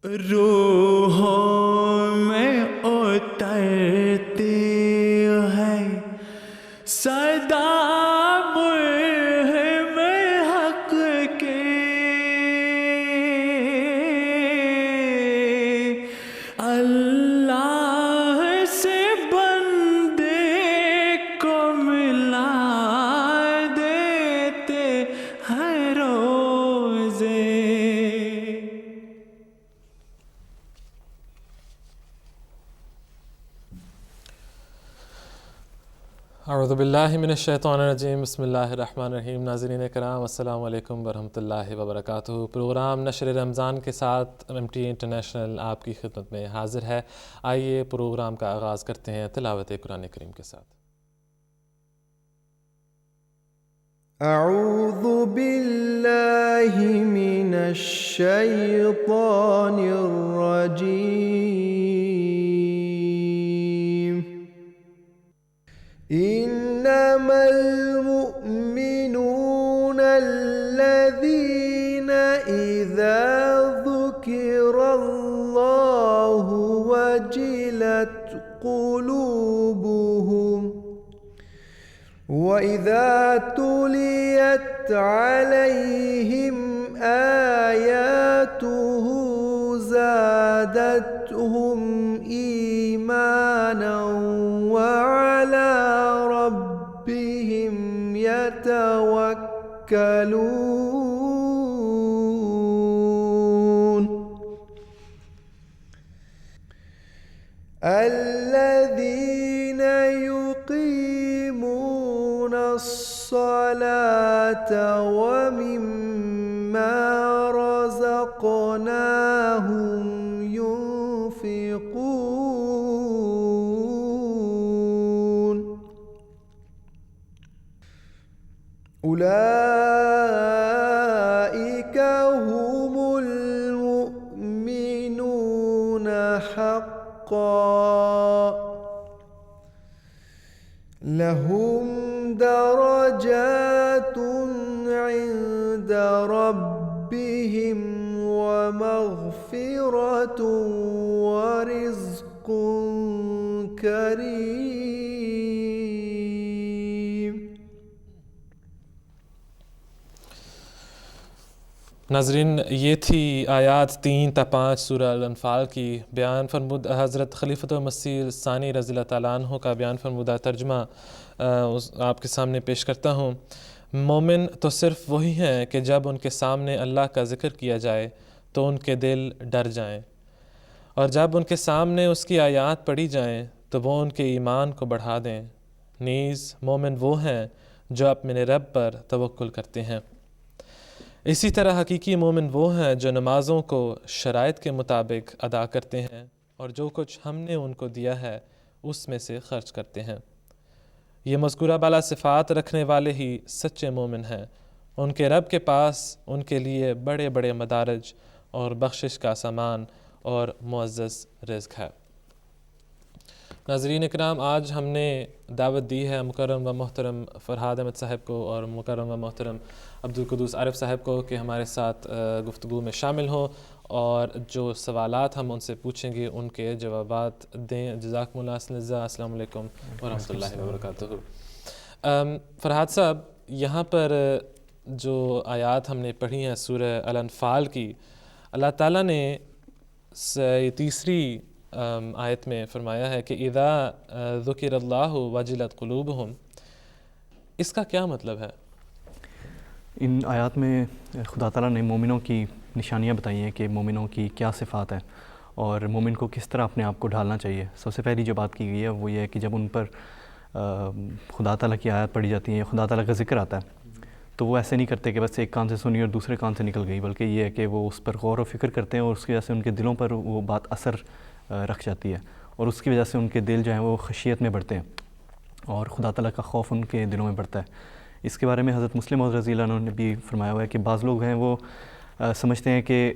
روحوں میں اترتی ہے صدا مرہم حق کی، اللہ سے بندے کو ملا دیتے ہر روزے۔ اعوذ باللہ من الشیطان الرجیم، بسم اللہ الرحمن الرحیم۔ ناظرین کرام، السلام علیکم ورحمۃ اللہ وبرکاتہ۔ پروگرام نشر رمضان کے ساتھ MT انٹرنیشنل آپ کی خدمت میں حاضر ہے۔ آئیے پروگرام کا آغاز کرتے ہیں تلاوت قرآن کریم کے ساتھ۔ اعوذ باللہ من الشیطان الرجیم۔ انما المؤمنون الذین اذا ذکر اللہ وجلت قلوبهم وَإِذَا تُلِيَتْ عَلَيْهِمْ آيَاتُهُ زَادَتْهُمْ إِيمَانًا وَعَلَى رَبِّهِمْ يَتَوَكَّلُونَ۔ الَّذِينَ يُقِيمُونَ الصَّلَاةَ وَمِمَّا رَزَقْنَاهُمْ يُنْفِقُونَ۔ أُولَئِكَ هُمُ الْمُؤْمِنُونَ حَقًّا، لَهُمْ درجات عند ربهم ومغفرة ورزق کریم۔ ناظرین، یہ تھی آیات 3 تا 5 سورہ الانفال کی۔ بیان فرمودہ حضرت خلیفۃ المسیح ثانی رضی اللہ تعالیٰ عنہ کا بیان فرمودہ ترجمہ آپ کے سامنے پیش کرتا ہوں۔ مومن تو صرف وہی ہیں کہ جب ان کے سامنے اللہ کا ذکر کیا جائے تو ان کے دل ڈر جائیں، اور جب ان کے سامنے اس کی آیات پڑھی جائیں تو وہ ان کے ایمان کو بڑھا دیں۔ نیز مومن وہ ہیں جو اپنے رب پر توکل کرتے ہیں۔ اسی طرح حقیقی مومن وہ ہیں جو نمازوں کو شرائط کے مطابق ادا کرتے ہیں اور جو کچھ ہم نے ان کو دیا ہے اس میں سے خرچ کرتے ہیں۔ یہ مذکورہ بالا صفات رکھنے والے ہی سچے مومن ہیں۔ ان کے رب کے پاس ان کے لیے بڑے بڑے مدارج اور بخشش کا سامان اور معزز رزق ہے۔ ناظرین اکرام، آج ہم نے دعوت دی ہے مکرم و محترم فرحاد احمد صاحب کو اور مکرم و محترم عبدالقدوس عارف صاحب کو کہ ہمارے ساتھ گفتگو میں شامل ہوں اور جو سوالات ہم ان سے پوچھیں گے ان کے جوابات دیں۔ جزاکم اللہ خیر۔ السلام علیکم ورحمۃ اللہ وبرکاتہ۔ فرحاد صاحب، یہاں پر جو آیات ہم نے پڑھی ہیں سورہ الانفال کی، اللہ تعالیٰ نے تیسری آیت میں فرمایا ہے کہ اذا ذکر اللہ وجلت قلوبہم، اس کا کیا مطلب ہے؟ ان آیات میں خدا تعالیٰ نے مومنوں کی نشانیاں بتائی ہیں کہ مومنوں کی کیا صفات ہیں اور مومن کو کس طرح اپنے آپ کو ڈھالنا چاہیے۔ سب سے پہلی جو بات کی گئی ہے وہ یہ ہے کہ جب ان پر خدا تعالیٰ کی آیات پڑھی جاتی ہیں، خدا تعالیٰ کا ذکر آتا ہے، تو وہ ایسے نہیں کرتے کہ بس ایک کان سے سنی اور دوسرے کان سے نکل گئی، بلکہ یہ ہے کہ وہ اس پر غور و فکر کرتے ہیں اور اس کی وجہ سے ان کے دلوں پر وہ بات اثر رکھ جاتی ہے اور اس کی وجہ سے ان کے دل جو ہیں وہ خشیت میں بڑھتے ہیں اور خدا تعالیٰ کا خوف ان کے دلوں میں بڑھتا ہے۔ اس کے بارے میں حضرت مسلم موعود رضی اللہ عنہ نے بھی فرمایا ہوا ہے کہ بعض لوگ ہیں وہ سمجھتے ہیں کہ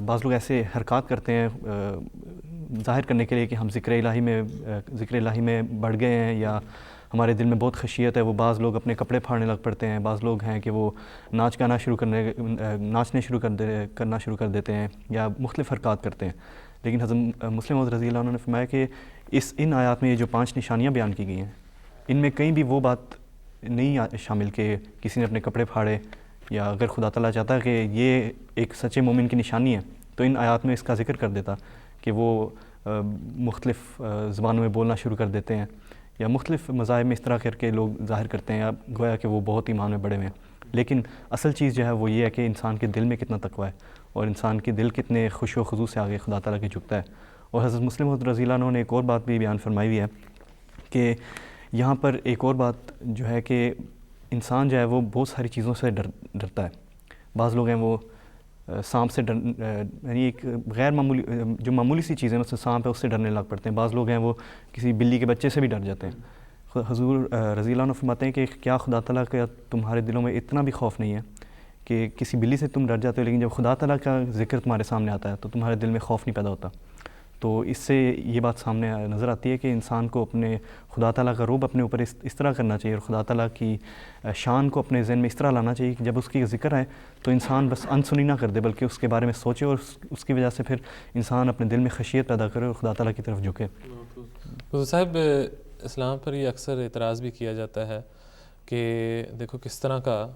بعض لوگ ایسے حرکات کرتے ہیں ظاہر کرنے کے لیے کہ ہم ذکر الہی میں بڑھ گئے ہیں یا ہمارے دل میں بہت خشیت ہے، وہ بعض لوگ اپنے کپڑے پھاڑنے لگ پڑتے ہیں، بعض لوگ ہیں کہ وہ ناچنا شروع کر دیتے ہیں یا مختلف حرکات کرتے ہیں. لیکن حضرت مسلم موعود رضی اللہ عنہ نے فرمایا کہ ان آیات میں یہ جو 5 نشانیاں بیان کی گئی ہیں، ان میں کہیں بھی وہ بات نہیں شامل کہ کسی نے اپنے کپڑے پھاڑے، یا اگر خدا تعالیٰ چاہتا ہے کہ یہ ایک سچے مومن کی نشانی ہے تو ان آیات میں اس کا ذکر کر دیتا کہ وہ مختلف زبانوں میں بولنا شروع کر دیتے ہیں، یا مختلف مذاہب میں اس طرح کر کے لوگ ظاہر کرتے ہیں یا گویا کہ وہ بہت ایمان میں بڑے ہوئے ہیں. لیکن اصل چیز جو ہے وہ یہ ہے کہ انسان کے دل میں کتنا تقویٰ ہے اور انسان کے دل کتنے خشوع و خضوع سے آگے خدا تعالیٰ کے جھکتا ہے. اور حضرت مسلم موعود رضی اللہ عنہ نے ایک اور بات بھی بیان فرمائی ہوئی ہے کہ یہاں پر ایک اور بات جو ہے کہ انسان جو ہے وہ بہت ساری چیزوں سے ڈرتا ہے. بعض لوگ ہیں وہ سانپ سے یعنی ایک غیر معمولی جو معمولی سی چیزیں مثلا سانپ ہے اس سے ڈرنے لگ پڑتے ہیں. بعض لوگ ہیں وہ کسی بلی کے بچے سے بھی ڈر جاتے ہیں. حضور رضی اللہ عنہ فرماتے ہیں کہ کیا خدا تعالیٰ کا تمہارے دلوں میں اتنا بھی خوف نہیں ہے کہ کسی بلی سے تم ڈر جاتے ہو، لیکن جب خدا تعالیٰ کا ذکر تمہارے سامنے آتا ہے تو تمہارے دل میں خوف نہیں پیدا ہوتا. تو اس سے یہ بات سامنے نظر آتی ہے کہ انسان کو اپنے خدا تعالیٰ کا رعب اپنے اوپر اس طرح کرنا چاہیے اور خدا تعالیٰ کی شان کو اپنے ذہن میں اس طرح لانا چاہیے کہ جب اس کی ذکر آئے تو انسان بس انسنی نہ کر دے بلکہ اس کے بارے میں سوچے اور اس کی وجہ سے پھر انسان اپنے دل میں خشیت پیدا کرے اور خدا تعالیٰ کی طرف جھکے. حضور صاحب، اسلام پر یہ اکثر اعتراض بھی کیا جاتا ہے کہ دیکھو کس طرح کا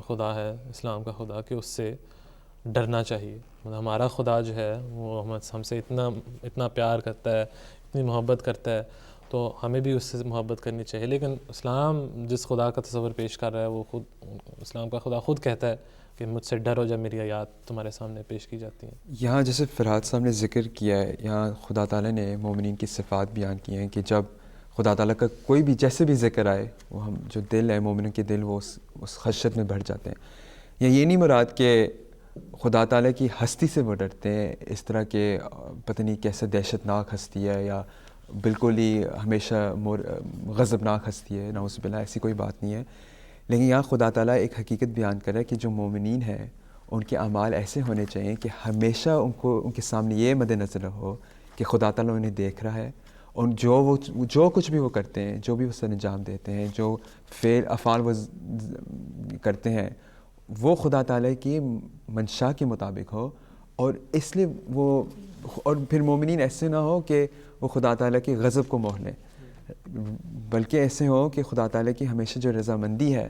خدا ہے اسلام کا خدا کہ اس سے ڈرنا چاہیے. ہمارا خدا جو ہے وہ ہم سے اتنا پیار کرتا ہے، اتنی محبت کرتا ہے، تو ہمیں بھی اس سے محبت کرنی چاہیے. لیکن اسلام جس خدا کا تصور پیش کر رہا ہے وہ خود اسلام کا خدا خود کہتا ہے کہ مجھ سے ڈرو جب میری آیات تمہارے سامنے پیش کی جاتی ہیں. یہاں جیسے فرحات صاحب نے ذکر کیا ہے، یہاں خدا تعالیٰ نے مومنین کی صفات بیان کی ہیں کہ جب خدا تعالیٰ کا کوئی بھی جیسے بھی ذکر آئے وہ ہم جو دل ہے مومنوں کے دل وہ اس خشیت میں بڑھ جاتے ہیں. یہ نہیں مراد کہ خدا تعالیٰ کی ہستی سے وہ ڈرتے ہیں اس طرح کہ پتہ نہیں کیسے دہشت ناک ہستی ہے یا بالکل ہی ہمیشہ غضبناک ہستی ہے، نعوذ باللہ ایسی کوئی بات نہیں ہے. لیکن یہاں خدا تعالیٰ ایک حقیقت بیان کر رہا ہے کہ جو مومنین ہیں ان کے اعمال ایسے ہونے چاہیے کہ ہمیشہ ان کے سامنے یہ مد نظر ہو کہ خدا تعالیٰ انہیں دیکھ رہا ہے، اور جو کچھ بھی وہ کرتے ہیں، جو بھی وہ سر انجام دیتے ہیں، جو افعال وہ کرتے ہیں وہ خدا تعالیٰ کی منشا کے مطابق ہو. اور اس لیے اور پھر مومنین ایسے نہ ہو کہ وہ خدا تعالیٰ کی غضب کو موہ لیں، بلکہ ایسے ہوں کہ خدا تعالیٰ کی ہمیشہ جو رضامندی ہے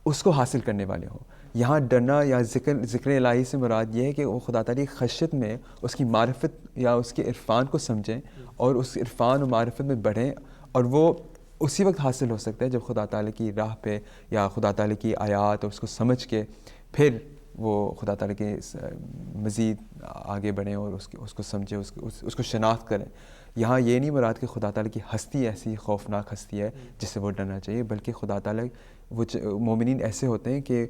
اس کو حاصل کرنے والے ہوں. یہاں ڈرنا یا ذکر الہی سے مراد یہ ہے کہ وہ خدا تعالیٰ کی خشیت میں اس کی معرفت یا اس کے عرفان کو سمجھیں اور اس عرفان و معرفت میں بڑھیں، اور وہ اسی وقت حاصل ہو سکتا ہے جب خدا تعالیٰ کی راہ پہ یا خدا تعالیٰ کی آیات اور اس کو سمجھ کے پھر وہ خدا تعالیٰ کے مزید آگے بڑھیں اور اس کو سمجھیں، اس کو شناخت کریں. یہاں یہ نہیں مراد کہ خدا تعالیٰ کی ہستی ایسی خوفناک ہستی ہے جس سے وہ ڈرنا چاہیے، بلکہ خدا تعالیٰ وہ مومنین ایسے ہوتے ہیں کہ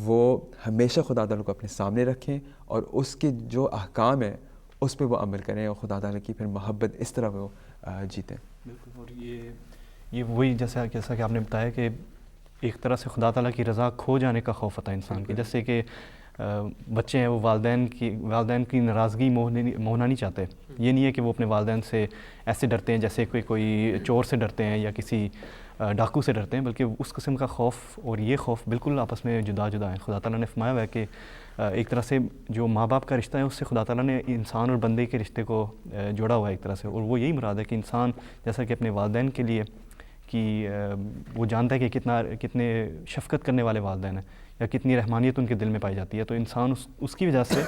وہ ہمیشہ خدا تعالیٰ کو اپنے سامنے رکھیں اور اس کے جو احکام ہیں اس پہ وہ عمل کریں اور خدا تعالیٰ کی پھر محبت اس طرح وہ جیتیں. بالکل. اور یہ وہی جیسا کہ آپ نے بتایا کہ ایک طرح سے خدا تعالیٰ کی رضا کھو جانے کا خوف ہوتا ہے انسان کے. جیسے کہ بچے ہیں وہ والدین کی ناراضگی موہنا نہیں چاہتے. یہ نہیں ہے کہ وہ اپنے والدین سے ایسے ڈرتے ہیں جیسے کوئی چور سے ڈرتے ہیں یا کسی ڈاکو سے ڈرتے ہیں، بلکہ اس قسم کا خوف اور یہ خوف بالکل آپس میں جدا جدا ہیں. خدا تعالیٰ نے فرمایا ہوا ہے کہ ایک طرح سے جو ماں باپ کا رشتہ ہے اس سے خدا تعالیٰ نے انسان اور بندے کے رشتے کو جوڑا ہوا ہے ایک طرح سے، اور وہ یہی مراد ہے کہ انسان جیسا کہ اپنے والدین کے لیے کہ وہ جانتا ہے کہ کتنے شفقت کرنے والے والدین ہیں یا کتنی رحمانیت ان کے دل میں پائی جاتی ہے، تو انسان اس کی وجہ سے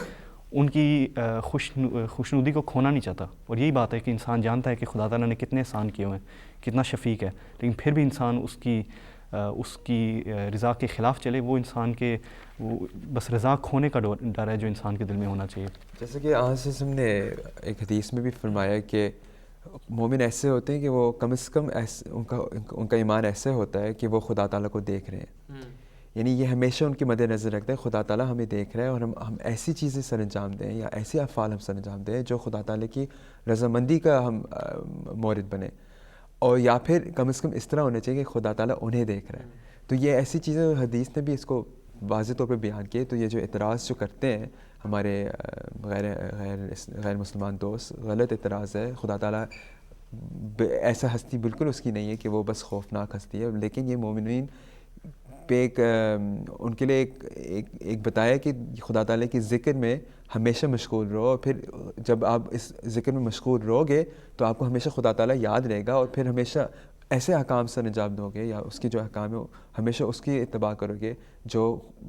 ان کی خوشنودی کو کھونا نہیں چاہتا. اور یہی بات ہے کہ انسان جانتا ہے کہ خدا تعالیٰ نے کتنے احسان کیے ہوئے ہیں، کتنا شفیق ہے، لیکن پھر بھی انسان اس کی رضا کے خلاف چلے. وہ انسان کے بس رضا کھونے کا ڈر ہے جو انسان کے دل میں ہونا چاہیے. جیسے کہ آج نے ایک حدیث میں بھی فرمایا کہ مومن ایسے ہوتے ہیں کہ وہ کم از کم ان کا ایمان ایسے ہوتا ہے کہ وہ خدا تعالیٰ کو دیکھ رہے ہیں. یعنی یہ ہمیشہ ان کے مد نظر رکھتا ہے خدا تعالیٰ ہمیں دیکھ رہا ہے اور ہم ایسی چیزیں سر انجام دیں یا ایسے افعال ہم سر انجام دیں جو خدا تعالیٰ کی رضامندی کا ہم مورد بنیں، اور یا پھر کم از کم اس طرح ہونا چاہیے کہ خدا تعالیٰ انہیں دیکھ رہا ہے. تو یہ ایسی چیزیں حدیث نے بھی اس کو واضح طور پہ بیان کیے. تو یہ جو اعتراض جو کرتے ہیں ہمارے غیر مسلمان دوست، غلط اعتراض ہے. خدا تعالیٰ ایسا ہستی بالکل اس کی نہیں ہے کہ وہ بس خوفناک ہستی ہے، لیکن یہ مومنین پہ ایک ان کے لیے ایک بتایا کہ خدا تعالیٰ کی ذکر میں ہمیشہ مشغول رہو، اور پھر جب آپ اس ذکر میں مشغول رہو گے تو آپ کو ہمیشہ خدا تعالیٰ یاد رہے گا، اور پھر ہمیشہ ایسے احکام سے نجات دو گے، یا اس کی جو احکام ہے ہمیشہ اس کی اتباع کرو گے جو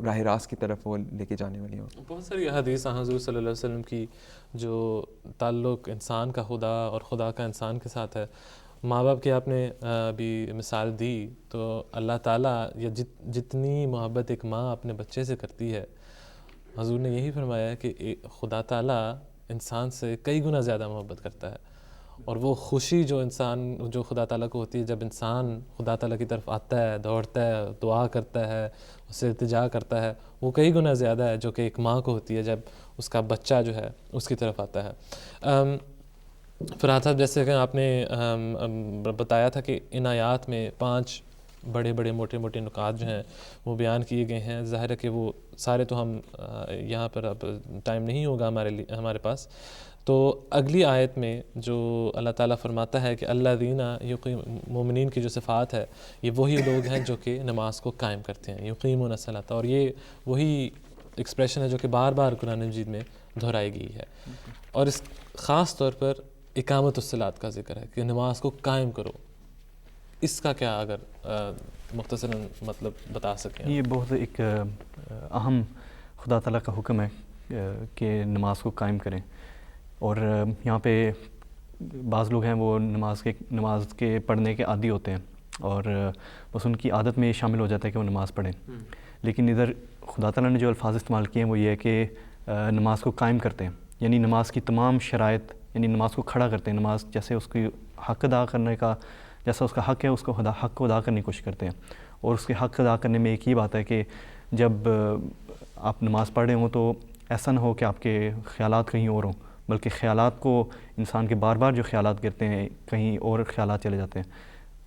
راہ راست کی طرف وہ لے کے جانے والی ہوں۔ بہت ساری حدیث حضور صلی اللہ علیہ وسلم کی جو تعلق انسان کا خدا اور خدا کا انسان کے ساتھ ہے، ماں باپ کی آپ نے ابھی مثال دی، تو اللہ تعالیٰ یا جتنی محبت ایک ماں اپنے بچے سے کرتی ہے، حضور نے یہی فرمایا ہے کہ خدا تعالیٰ انسان سے کئی گنا زیادہ محبت کرتا ہے، اور وہ خوشی جو خدا تعالیٰ کو ہوتی ہے جب انسان خدا تعالیٰ کی طرف آتا ہے، دوڑتا ہے، دعا کرتا ہے، اس سے التجا کرتا ہے، وہ کئی گنا زیادہ ہے جو کہ ایک ماں کو ہوتی ہے جب اس کا بچہ جو ہے اس کی طرف آتا ہے۔ فرحات صاحب، جیسے کہ آپ نے بتایا تھا کہ ان آیات میں 5 بڑے بڑے موٹے موٹے نکات جو ہیں وہ بیان کیے گئے ہیں، ظاہر ہے کہ وہ سارے تو ہم یہاں پر اب ٹائم نہیں ہوگا ہمارے پاس۔ تو اگلی آیت میں جو اللہ تعالیٰ فرماتا ہے کہ اللہ دینا مومنین کی جو صفات ہے، یہ وہی لوگ ہیں جو کہ نماز کو قائم کرتے ہیں، یقیمون الصلاۃ، اور یہ وہی ایکسپریشن ہے جو کہ بار بار قرآن مجید میں دہرائی گئی ہے، اور اس خاص طور پر اقامت الصلاۃ کا ذکر ہے کہ نماز کو قائم کرو۔ اس کا کیا اگر مختصراً مطلب بتا سکیں؟ یہ بہت ایک اہم خدا تعالیٰ کا حکم ہے کہ نماز کو قائم کریں، اور یہاں پہ بعض لوگ ہیں وہ نماز کے پڑھنے کے عادی ہوتے ہیں، اور بس ان کی عادت میں یہ شامل ہو جاتا ہے کہ وہ نماز پڑھیں، لیکن ادھر خدا تعالیٰ نے جو الفاظ استعمال کیے ہیں وہ یہ ہے کہ نماز کو قائم کرتے ہیں، یعنی نماز کی تمام شرائط، یعنی نماز کو کھڑا کرتے ہیں، نماز جیسے اس کی حق ادا کرنے کا جیسا اس کا حق ہے اس کو حق کو ادا کرنے کی کوشش کرتے ہیں، اور اس کے حق ادا کرنے میں ایک ہی بات ہے کہ جب آپ نماز پڑھ رہے ہوں تو ایسا نہ ہو کہ آپ کے خیالات کہیں اور ہوں، بلکہ خیالات کو انسان کے بار بار جو خیالات گرتے ہیں کہیں اور خیالات چلے جاتے ہیں۔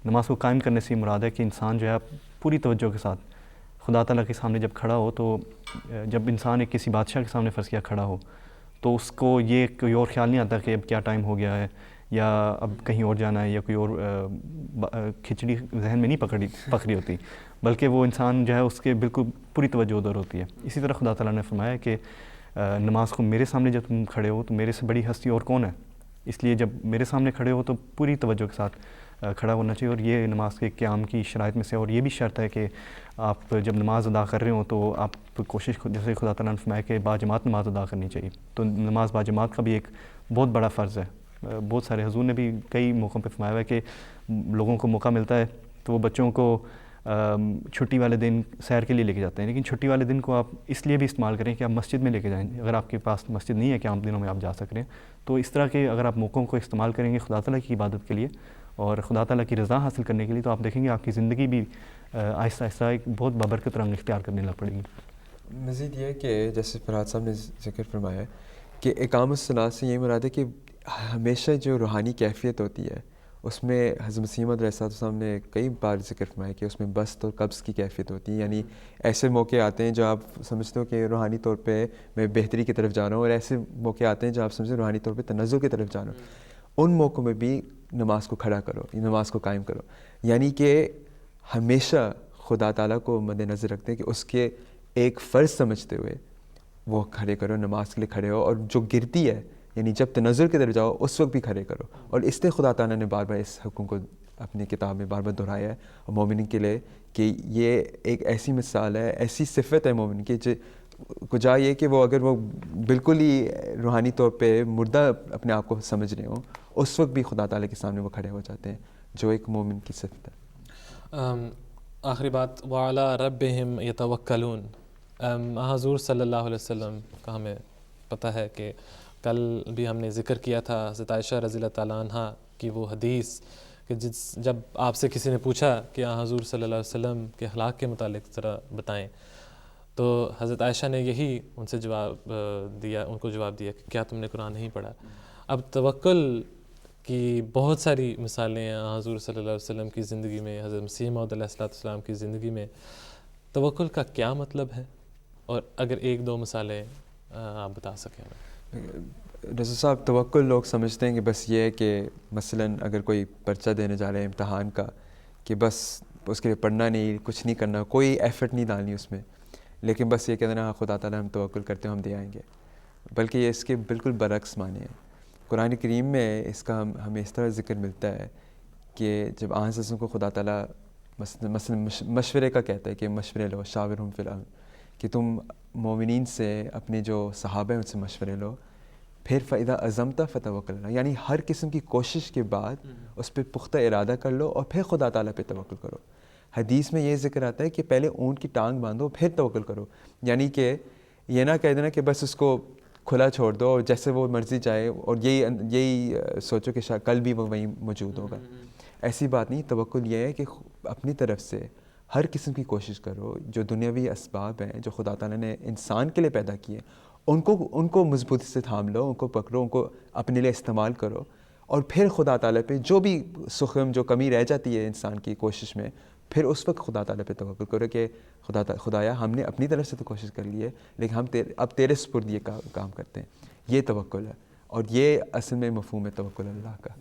نماز کو قائم کرنے سے مراد ہے کہ انسان جو ہے پوری توجہ کے ساتھ خدا تعالیٰ کے سامنے جب کھڑا ہو، تو جب انسان ایک کسی بادشاہ کے سامنے فرض کیا کھڑا ہو تو اس کو یہ کوئی اور خیال نہیں آتا کہ اب کیا ٹائم ہو گیا ہے یا اب کہیں اور جانا ہے، یا کوئی اور کھچڑی ذہن میں نہیں پکڑی ہوتی، بلکہ وہ انسان جو ہے اس کے بالکل پوری توجہ ادھر ہوتی ہے۔ اسی طرح خدا تعالیٰ نے فرمایا کہ نماز کو میرے سامنے جب تم کھڑے ہو تو میرے سے بڑی ہستی اور کون ہے، اس لیے جب میرے سامنے کھڑے ہو تو پوری توجہ کے ساتھ کھڑا ہونا چاہیے، اور یہ نماز کے قیام کی شرائط میں سے، اور یہ بھی شرط ہے کہ آپ جب نماز ادا کر رہے ہوں تو آپ کوشش، جیسے خدا تعالیٰ نے فرمایا کہ باجماعت نماز ادا کرنی چاہیے، تو نماز باجماعت کا بھی ایک بہت بڑا فرض ہے۔ بہت سارے حضور نے بھی کئی موقعوں پہ فرمایا ہے کہ لوگوں کو موقع ملتا ہے تو وہ بچوں کو چھٹی والے دن سیر کے لیے لے کے جاتے ہیں، لیکن چھٹی والے دن کو آپ اس لیے بھی استعمال کریں کہ آپ مسجد میں لے کے جائیں، اگر آپ کے پاس مسجد نہیں ہے کہ عام دنوں میں آپ جا سک رہے ہیں، تو اس طرح کے اگر آپ موقعوں کو استعمال کریں گے خدا تعالیٰ کی عبادت کے لیے اور خدا تعالیٰ کی رضا حاصل کرنے کے لیے، تو آپ دیکھیں گے آپ کی زندگی بھی آہستہ آہستہ ایک بہت بابرکت رنگ اختیار کرنے لگ پڑے گی۔ مزید یہ ہے کہ جیسے فرحات صاحب نے ذکر فرمایا ہے کہ اقامت الصلاۃ سے یہ مراد ہے کہ ہمیشہ جو روحانی کیفیت ہوتی ہے اس میں حضرت مسیح موعود علیہ السلام نے کئی بار ذکر فرمایا کہ اس میں بسط اور قبض کی کیفیت ہوتی ہے، یعنی ایسے موقع آتے ہیں جو آپ سمجھتے ہو کہ روحانی طور پہ میں بہتری کی طرف جا رہا ہوں، اور ایسے موقع آتے ہیں جو آپ سمجھتے روحانی طور پہ تنزل کی طرف جا رہا ہوں، ان موقعوں میں بھی نماز کو کھڑا کرو، نماز کو قائم کرو، یعنی کہ ہمیشہ خدا تعالیٰ کو مد نظر رکھتے ہیں کہ اس کے ایک فرض سمجھتے ہوئے وہ کھڑے کرو، نماز کے لیے کھڑے ہو، اور جو گرتی ہے یعنی جب تنزل کی طرف جاؤ اس وقت بھی کھڑے کرو، اور اس لیے خدا تعالیٰ نے بار بار اس حکم کو اپنی کتاب میں بار بار دہرایا ہے اور مومنین کے لیے کہ یہ ایک ایسی مثال ہے، ایسی صفت ہے مومن کی کجا یہ کہ وہ اگر وہ بالکل ہی روحانی طور پہ مردہ اپنے آپ کو سمجھ رہے ہوں، اس وقت بھی خدا تعالیٰ کے سامنے وہ کھڑے ہو جاتے ہیں، جو ایک مومن کی صفت ہے۔ آخری بات، وعلی ربہم یتوکلون، حضور صلی اللہ علیہ وسلم کا ہمیں پتہ ہے کہ کل بھی ہم نے ذکر کیا تھا حضرت عائشہ رضی اللہ تعالیٰ عنہ کی وہ حدیث کہ جب آپ سے کسی نے پوچھا کہ حضور صلی اللہ علیہ وسلم کے اخلاق کے متعلق ذرا بتائیں، تو حضرت عائشہ نے یہی ان سے جواب دیا کہ کیا تم نے قرآن نہیں پڑھا؟ اب توکل کی بہت ساری مثالیں ہیں حضور صلی اللہ علیہ وسلم کی زندگی میں، حضرت مسیح موعود علیہ السلام کی زندگی میں۔ توکل کا کیا مطلب ہے، اور اگر ایک دو مثالیں آپ بتا سکیں؟ رضا صاحب توکل لوگ سمجھتے ہیں کہ بس یہ ہے کہ مثلاً اگر کوئی پرچہ دینے جا رہے ہیں امتحان کا کہ بس اس کے لیے پڑھنا نہیں، کچھ نہیں کرنا، کوئی ایفرٹ نہیں ڈالنی اس میں، لیکن بس یہ کہتے ہیں ہاں خدا تعالیٰ ہم توکل کرتے ہیں ہم دے آئیں گے، بلکہ یہ اس کے بالکل برعکس معنی ہیں۔ قرآن کریم میں اس کا ہمیں اس طرح ذکر ملتا ہے کہ جب آن سسوں کو خدا تعالیٰ مثلا مشورے کا کہتا ہے کہ مشورے لو، شاورہم فی الامر، کہ تم مومنین سے اپنے جو صحابہ ہیں ان سے مشورے لو، پھر فَإِذَا عَزَمْتَ فَتَوَكَّلْ عَلَى اللَّهِ، یعنی ہر قسم کی کوشش کے بعد اس پہ پختہ ارادہ کر لو اور پھر خدا تعالیٰ پہ توکل کرو۔ حدیث میں یہ ذکر آتا ہے کہ پہلے اونٹ کی ٹانگ باندھو پھر توکل کرو، یعنی کہ یہ نہ کہہ دینا کہ بس اس کو کھلا چھوڑ دو اور جیسے وہ مرضی چاہے اور یہی سوچو کہ شاید کل بھی وہ وہیں موجود ہوگا۔ ایسی بات نہیں، توکل یہ ہے کہ اپنی طرف سے ہر قسم کی کوشش کرو، جو دنیاوی اسباب ہیں جو خدا تعالیٰ نے انسان کے لیے پیدا کیے ان کو مضبوطی سے تھام لو، ان کو پکڑو، ان کو اپنے لیے استعمال کرو، اور پھر خدا تعالیٰ پہ جو بھی سخم جو کمی رہ جاتی ہے انسان کی کوشش میں، پھر اس وقت خدا تعالیٰ پہ توکل کرو کہ خدایا ہم نے اپنی طرف سے تو کوشش کر لی ہے لیکن ہم اب تیرے سپرد یہ کام کرتے ہیں۔ یہ توکل ہے، اور یہ اصل میں مفہوم ہے توکل اللہ کا۔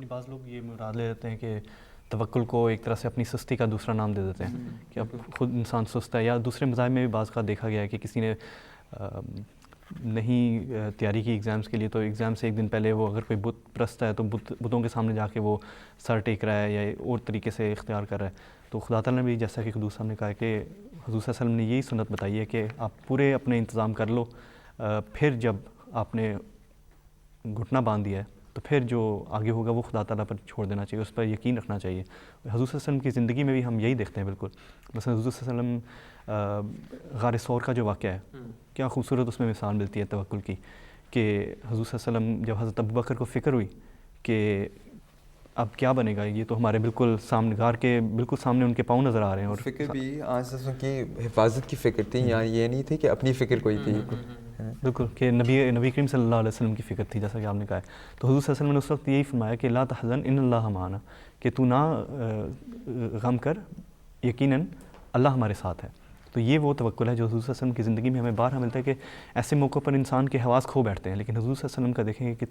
بعض لوگ یہ مراد لے لیتے ہیں کہ توکل کو ایک طرح سے اپنی سستی کا دوسرا نام دے دیتے ہیں کہ اب خود انسان سست ہے، یا دوسرے مذاہب میں بھی بعض کا دیکھا گیا ہے کہ کسی نے نہیں تیاری کی ایگزامس کے لیے، تو ایگزام سے ایک دن پہلے وہ اگر کوئی بت پرست ہے تو بتوں کے سامنے جا کے وہ سر ٹیک رہا ہے یا اور طریقے سے اختیار کر رہا ہے۔ تو خدا تعالیٰ نے بھی جیسا کہ حضور صاحب نے کہا کہ حضور صلی اللہ علیہ وسلم نے یہی سنت بتائی ہے کہ آپ پورے اپنے انتظام کر لو، پھر جب آپ نے گھٹنا باندھ دیا ہے تو پھر جو آگے ہوگا وہ خدا تعالیٰ پر چھوڑ دینا چاہیے، اس پر یقین رکھنا چاہیے۔ حضور صلی اللہ علیہ وسلم کی زندگی میں بھی ہم یہی دیکھتے ہیں بالکل۔ مثلا حضور صلی اللہ علیہ وسلم غار ثور کا جو واقعہ ہے، کیا خوبصورت اس میں مثال ملتی ہے توکل کی، کہ حضور صلی اللہ علیہ وسلم جب حضرت ابوبکر کو فکر ہوئی کہ اب کیا بنے گا، یہ تو ہمارے بالکل سامنے غار کے بالکل سامنے ان کے پاؤں نظر آ رہے ہیں، اور فکر بھی آنسوں کی حفاظت کی فکر تھی، یہاں یہ نہیں تھی کہ اپنی فکر کوئی تھی، بالکل کہ نبی کریم صلی اللہ علیہ وسلم کی فکر تھی، جیسا کہ آپ نے کہا ہے۔ تو حضور صلی اللہ علیہ وسلم نے اس وقت یہی فرمایا کہ لا تحزن ان اللہ معنا، کہ تو نہ غم کر، یقیناً اللہ ہمارے ساتھ ہے۔ تو یہ وہ توکل ہے جو حضور صلی اللہ علیہ وسلم کی زندگی میں ہمیں بارہا ملتا ہے کہ ایسے موقع پر انسان کے حواس کھو بیٹھتے ہیں، لیکن حضور صلی اللہ علیہ وسلم کا دیکھیں کہ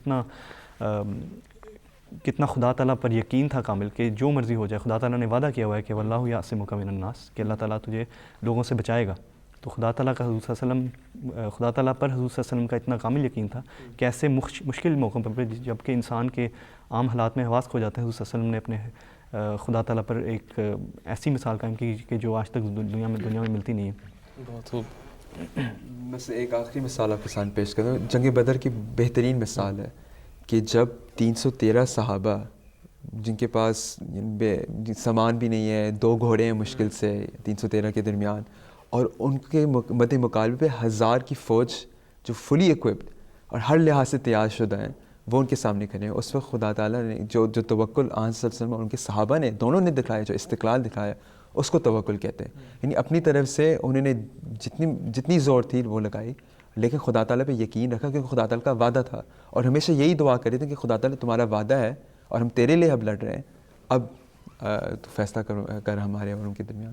کتنا خدا تعالیٰ پر یقین تھا کامل کہ جو مرضی ہو جائے، خدا تعالیٰ نے وعدہ کیا ہوا ہے کہ واللہ یعصمک من الناس، کہ اللہ تعالیٰ تجھے لوگوں سے بچائے گا۔ تو خدا تعالیٰ پر حضور صلی اللہ علیہ وسلم کا اتنا کامل یقین تھا کہ ایسے مشکل موقعوں پر جب کہ انسان کے عام حالات میں حواس کھو جاتے ہیں، حضور صلی اللہ علیہ وسلم نے اپنے خدا تعالیٰ پر ایک ایسی مثال قائم کی کہ جو آج تک دنیا میں ملتی نہیں ہے۔ بہت خوب۔ بس ایک آخری مثال آپ کے سامنے پیش کروں، جنگ بدر کی بہترین مثال ہے کہ جب 313 صحابہ جن کے پاس سامان بھی نہیں ہے، 2 گھوڑے ہیں مشکل سے 313 کے درمیان، اور ان کے مد مقابلے پہ 1000 کی فوج جو فلی ایکوپڈ اور ہر لحاظ سے تیار شدہ ہیں، وہ ان کے سامنے کھڑے ہیں۔ اس وقت خدا تعالیٰ نے جو توکل آن صلی اللہ علیہ وسلم اور ان کے صحابہ نے دونوں نے دکھایا، جو استقلال دکھایا، اس کو توکل کہتے ہیں۔ یعنی اپنی طرف سے انہوں نے جتنی زور تھی وہ لگائی، لیکن خدا تعالیٰ پہ یقین رکھا کیونکہ خدا تعالیٰ کا وعدہ تھا، اور ہمیشہ یہی دعا کرے تھے کہ خدا تعالیٰ تمہارا وعدہ ہے اور ہم تیرے لیے اب لڑ رہے ہیں، اب تو فیصلہ کر ہمارے اور ان کے درمیان۔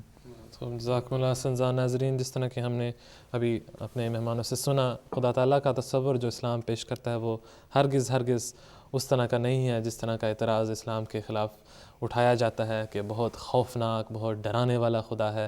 تو جزاکم اللہ حسن۔ ناظرین، جس طرح کہ ہم نے ابھی اپنے مہمانوں سے سنا، خدا تعالیٰ کا تصور جو اسلام پیش کرتا ہے وہ ہرگز اس طرح کا نہیں ہے جس طرح کا اعتراض اسلام کے خلاف اٹھایا جاتا ہے کہ بہت خوفناک، بہت ڈرانے والا خدا ہے،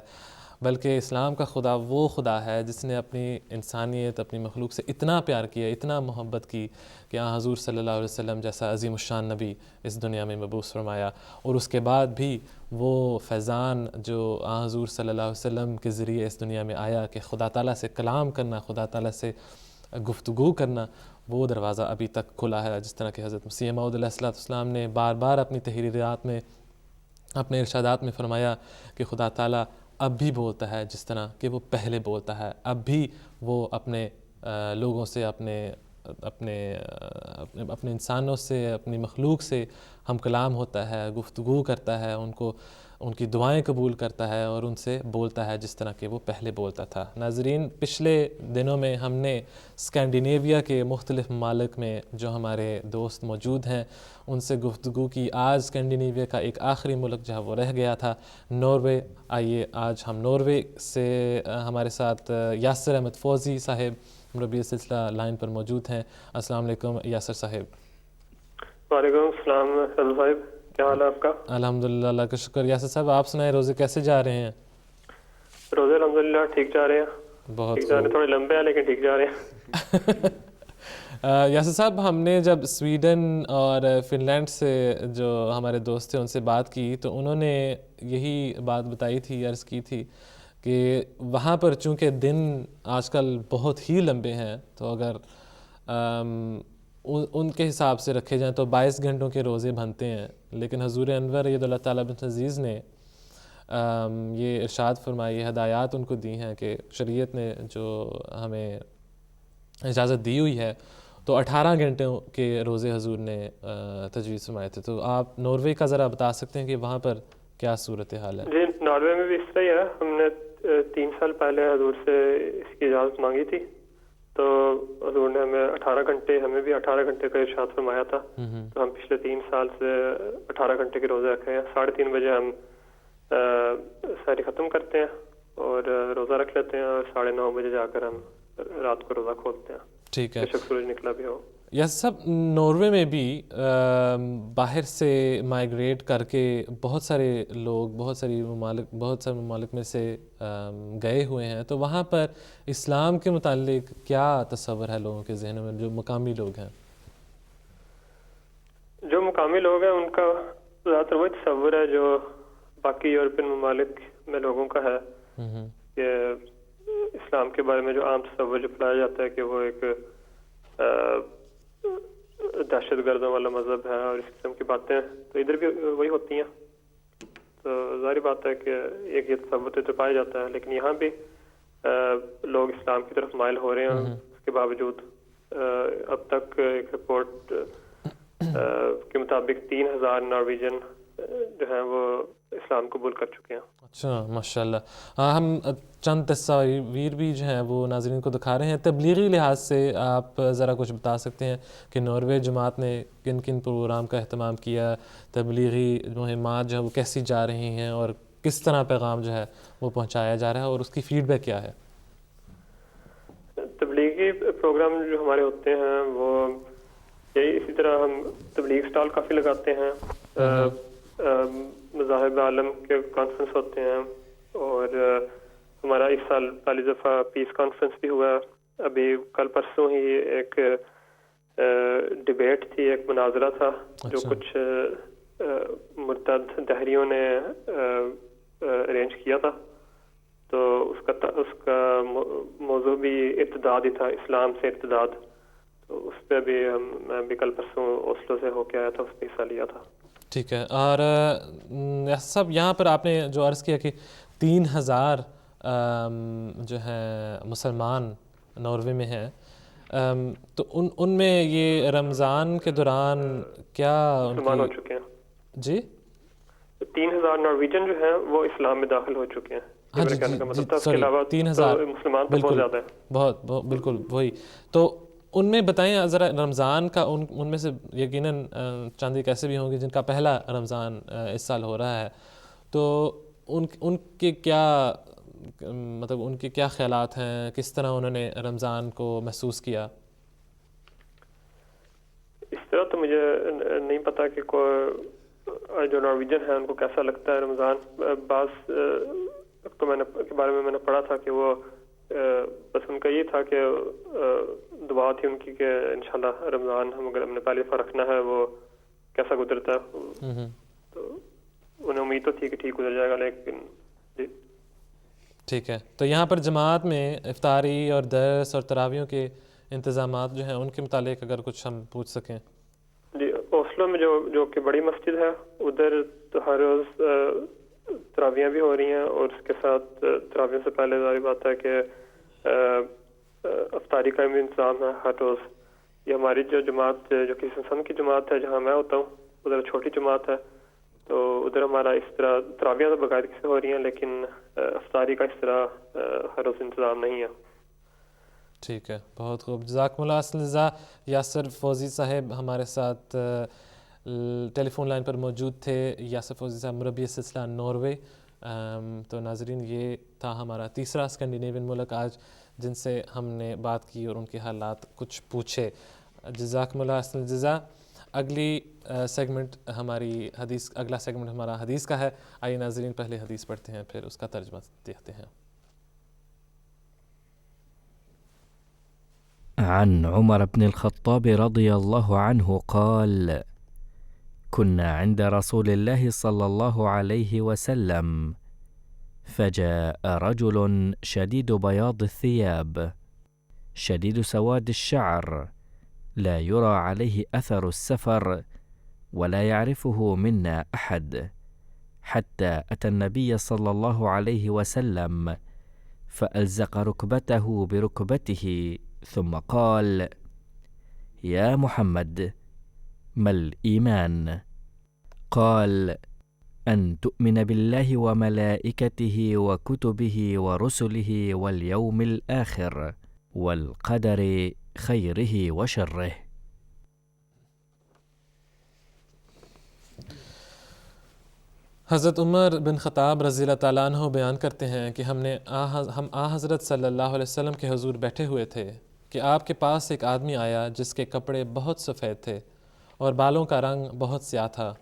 بلکہ اسلام کا خدا وہ خدا ہے جس نے اپنی انسانیت، اپنی مخلوق سے اتنا پیار کیا، اتنا محبت کی کہ حضور صلی اللہ علیہ وسلم جیسا عظیم الشان نبی اس دنیا میں مبعوث فرمایا، اور اس کے بعد بھی وہ فیضان جو حضور صلی اللہ علیہ وسلم کے ذریعے اس دنیا میں آیا کہ خدا تعالیٰ سے کلام کرنا، خدا تعالیٰ سے گفتگو کرنا، وہ دروازہ ابھی تک کھلا ہے۔ جس طرح کہ حضرت مسیح موعود علیہ السلام نے بار بار اپنی تحریرات میں، اپنے ارشادات میں فرمایا کہ خدا تعالیٰ اب بھی بولتا ہے جس طرح کہ وہ پہلے بولتا ہے، اب بھی وہ اپنے لوگوں سے، اپنے انسانوں سے، اپنی مخلوق سے ہم کلام ہوتا ہے، گفتگو کرتا ہے، ان کی دعائیں قبول کرتا ہے اور ان سے بولتا ہے جس طرح کہ وہ پہلے بولتا تھا۔ ناظرین، پچھلے دنوں میں ہم نے اسکینڈینیویا کے مختلف ممالک میں جو ہمارے دوست موجود ہیں ان سے گفتگو کی۔ آج اسکینڈینیویا کا ایک آخری ملک جہاں وہ رہ گیا تھا، ناروے۔ آئیے آج ہم ناروے سے ہمارے ساتھ یاسر احمد فوزی صاحب مربی سلسلہ لائن پر موجود ہیں. السلام علیکم یاسر صاحب. وعلیکم السلام رضا صاحب, کیا حال ہے آپ کا؟ الحمدللہ, اللہ کا شکر. یاسر صاحب آپ سنائیں, روزے کیسے جا رہے ہیں؟ روزے الحمدللہ ٹھیک جا رہے ہیں. بہت ٹھیک جا رہے ہیں, تھوڑے لمبے ہیں لیکن ٹھیک جا رہے ہیں. یاسر صاحب, ہم نے جب سویڈن اور فن لینڈ سے جو ہمارے دوست تھے ان سے بات کی تو انہوں نے یہی بات بتائی تھی, عرض کی تھی کہ وہاں پر چونکہ دن آج کل بہت ہی لمبے ہیں تو اگر ان کے حساب سے رکھے جائیں تو 22 گھنٹوں کے روزے بنتے ہیں, لیکن حضور انور ید اللہ تعالیٰ بن عزیز نے یہ ارشاد فرمائی, یہ ہدایات ان کو دی ہیں کہ شریعت نے جو ہمیں اجازت دی ہوئی ہے تو 18 گھنٹوں کے روزے حضور نے تجویز فرمائے تھے. تو آپ ناروے کا ذرا بتا سکتے ہیں کہ وہاں پر کیا صورتحال ہے؟ جی, ناروے میں بھی اس طرح ہی ہے. ہم نے 3 سال پہلے حضور سے اس کی اجازت مانگی تھی تو حضور نے ہمیں 18 گھنٹے, ہمیں بھی 18 گھنٹے کا ارشاد فرمایا تھا. تو ہم پچھلے 3 سال سے 18 گھنٹے کے روزے رکھے ہیں. 3:30 بجے ہم سحری ختم کرتے ہیں اور روزہ رکھ لیتے ہیں, اور 9:30 بجے جا کر ہم رات کو روزہ کھولتے ہیں. ٹھیک ہے. بے شک سورج نکلا بھی ہو. یس سب ناروے میں بھی باہر سے مائیگریٹ کر کے بہت سارے لوگ بہت سارے ممالک میں سے گئے ہوئے ہیں, تو وہاں پر اسلام کے متعلق کیا تصور ہے لوگوں کے ذہنوں میں, جو مقامی لوگ ہیں؟ جو مقامی لوگ ہیں ان کا زیادہ تر وہی تصور ہے جو باقی یورپین ممالک میں لوگوں کا ہے کہ اسلام کے بارے میں جو عام تصور جو پھیلایا جاتا ہے کہ وہ ایک دہشت گردوں والا مذہب ہے اور اس قسم کی باتیں, تو ادھر بھی وہی ہوتی ہیں. تو ظاہر بات ہے کہ ایک یہ تصور تو پایا جاتا ہے, لیکن یہاں بھی لوگ اسلام کی طرف مائل ہو رہے ہیں. اس کے باوجود اب تک ایک رپورٹ کے مطابق 3000 نارویجن جو ہیں وہ اسلام قبول کر چکے ہیں. اچھا, ماشاءاللہ. ہم چند تصاویر بھی جو ہیں وہ ناظرین کو دکھا رہے ہیں. تبلیغی لحاظ سے آپ ذرا کچھ بتا سکتے ہیں کہ ناروے جماعت نے کن کن پروگرام کا اہتمام کیا, تبلیغی مہمات جو ہے وہ کیسی جا رہی ہیں اور کس طرح پیغام جو ہے وہ پہنچایا جا رہا ہے اور اس کی فیڈ بیک کیا ہے؟ تبلیغی پروگرام جو ہمارے ہوتے ہیں وہ یہی اسی طرح ہم تبلیغ سٹال کافی لگاتے ہیں, مذاہب عالم کے کانفرنس ہوتے ہیں, اور ہمارا اس سال پہلی دفعہ پیس کانفرنس بھی ہوا. ابھی کل پرسوں ہی ایک ڈیبیٹ تھی, ایک مناظرہ تھا جو کچھ مرتد دہریوں نے ارینج کیا تھا. تو اس کا موضوع بھی ارتداد ہی تھا, اسلام سے ارتداد. تو اس پہ بھی میں بھی کل پرسوں اوسلو سے ہو کے آیا تھا, اس پہ حصہ لیا تھا. ٹھیک ہے. اور سب یہاں پر آپ نے جو عرض کیا کہ 3000 جو ہیں مسلمان ناروے میں ہیں, تو ان میں یہ رمضان کے دوران کیا مسلمان ہو چکے ہیں؟ جی 3000 نارویجن جو ہیں وہ اسلام میں داخل ہو چکے ہیں. ہاں جی, اس کے علاوہ 3000 مسلمان تو بہت زیادہ ہیں. بہت بالکل وہی. تو ان میں بتائیں ذرا رمضان کا, ان میں سے یقیناً چند ایک ایسے بھی ہوں گے جن کا پہلا رمضان اس سال ہو رہا ہے, تو ان کے کیا مطلب ان کے کیا خیالات ہیں, کس طرح انہوں نے رمضان کو محسوس کیا؟ اس طرح تو مجھے نہیں پتا کہ جو نارویجن ہیں ان کو کیسا لگتا ہے رمضان. بعض تو کے بارے میں نے پڑھا تھا کہ وہ بس ان کا یہ تھا کہ دعا تھی ان کی کہ انشاءاللہ رمضان ہم اگر ہم نے پہلی دفعہ رکھنا ہے وہ کیسا گزرتا ہے. تو انہیں امید تو تھی کہ ٹھیک گزر جائے گا, لیکن جی ٹھیک ہے. تو یہاں پر جماعت میں افطاری اور درس اور تراویحوں کے انتظامات جو ہیں ان کے متعلق اگر کچھ ہم پوچھ سکیں. جی, اوسلو میں جو کہ بڑی مسجد ہے ادھر تو ہر روز تراویحیں بھی ہو رہی ہیں, اور اس کے ساتھ تراویحوں سے پہلے ظاہر بات ہے کہ افطاری کا بھی انتظام ہے ہر روز. یہ ہماری جو جماعت جو کہ سنسن کی جماعت ہے جہاں میں ہوتا ہوں ادھر چھوٹی جماعت ہے, تو ادھر ہمارا اس طرح تراویحیں تو باقاعدگی سے ہو رہی ہیں, لیکن افطاری کا اس طرح ہر روز انتظام نہیں ہے. ٹھیک ہے, بہت خوب, جزاکم اللہ. اساتذہ یاسر فوزی صاحب ہمارے ساتھ ٹیلی فون لائن پر موجود تھے. یاسر فوزی صاحب مربی سلسلہ ناروے. تو ناظرین یہ تھا ہمارا تیسرا اسکینڈینیوین ملک آج جن سے ہم نے بات کی اور ان کے حالات کچھ پوچھے. جزاکم اللہ احسن الجزا. اگلی سیگمنٹ ہماری حدیث، اگلا سیگمنٹ ہمارا حدیث کا ہے. آئیے ناظرین پہلے حدیث پڑھتے ہیں پھر اس کا ترجمہ دیکھتے ہیں. عن عمر بن الخطاب رضي الله عنه قال: كنا عند رسول الله صلى الله عليه وسلم فجاء رجل شديد بياض الثياب شديد سواد الشعر لا يرى عليه أثر السفر ولا يعرفه منا أحد حتى أتى النبي صلى الله عليه وسلم فألزق ركبته بركبته ثم قال: يا محمد ما الإيمان؟ قال: أن تؤمن بالله وملائكته وكتبه ورسله واليوم الآخر والقدر خيره وشره. حضرت عمر بن خطاب رضی اللہ تعالیٰ عنہ بیان کرتے ہیں کہ ہم حضرت صلی اللہ علیہ وسلم کے حضور بیٹھے ہوئے تھے کہ آپ کے پاس ایک آدمی آیا جس کے کپڑے بہت سفید تھے اور بالوں کا رنگ بہت سیاہ تھا.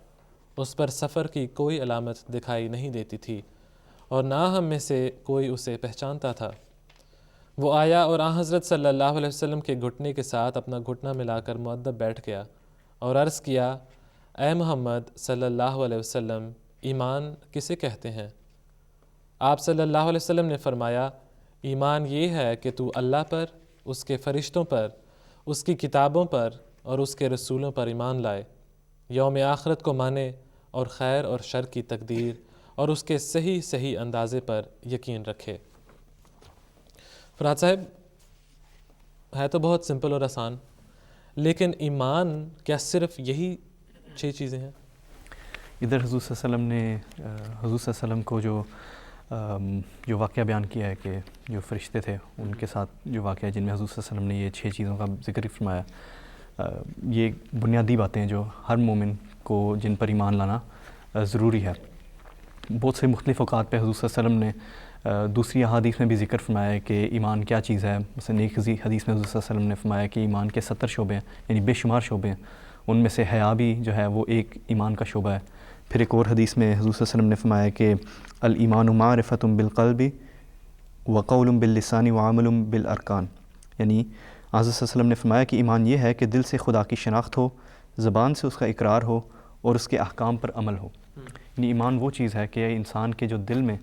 اس پر سفر کی کوئی علامت دکھائی نہیں دیتی تھی اور نہ ہم میں سے کوئی اسے پہچانتا تھا. وہ آیا اور حضرت صلی اللہ علیہ وسلم کے گھٹنے کے ساتھ اپنا گھٹنا ملا کر مؤدب بیٹھ گیا اور عرض کیا: اے محمد صلی اللہ علیہ وسلم، ایمان کسے کہتے ہیں؟ آپ صلی اللہ علیہ وسلم نے فرمایا: ایمان یہ ہے کہ تو اللہ پر، اس کے فرشتوں پر، اس کی کتابوں پر اور اس کے رسولوں پر ایمان لائے، یوم آخرت کو مانے اور خیر اور شر کی تقدیر اور اس کے صحیح اندازے پر یقین رکھے. فرات صاحب، ہے تو بہت سمپل اور آسان، لیکن ایمان کیا صرف یہی 6 چیزیں ہیں؟ ادھر حضور صلی اللہ علیہ وسلم نے حضور صلی اللہ علیہ وسلم کو جو واقعہ بیان کیا ہے کہ جو فرشتے تھے ان کے ساتھ جو واقعہ جن میں حضور صلی اللہ علیہ وسلم نے یہ 6 چیزوں کا ذکر فرمایا، یہ بنیادی باتیں جو ہر مومن کو جن پر ایمان لانا ضروری ہے. بہت سے مختلف اوقات پہ حضور صلی اللہ علیہ وسلم نے دوسری احادیث میں بھی ذکر فرمایا ہے کہ ایمان کیا چیز ہے. مثلا ایک حدیث میں حضور صلی اللہ علیہ وسلم نے فرمایا کہ ایمان کے 70 شعبے ہیں، یعنی بے شمار شعبے ہیں، ان میں سے حیا بھی جو ہے وہ ایک ایمان کا شعبہ ہے. پھر ایک اور حدیث میں حضور صلی اللہ علیہ وسلم نے فرمایا کہ الایمان معرفۃ بالقلب وقول باللسان وعمل بالارکان، یعنی حضرت صلی اللہ علیہ وسلم نے فرمایا کہ ایمان یہ ہے کہ دل سے خدا کی شناخت ہو، زبان سے اس کا اقرار ہو اور اس کے احکام پر عمل ہو. یعنی ایمان وہ چیز ہے کہ انسان کے جو دل میں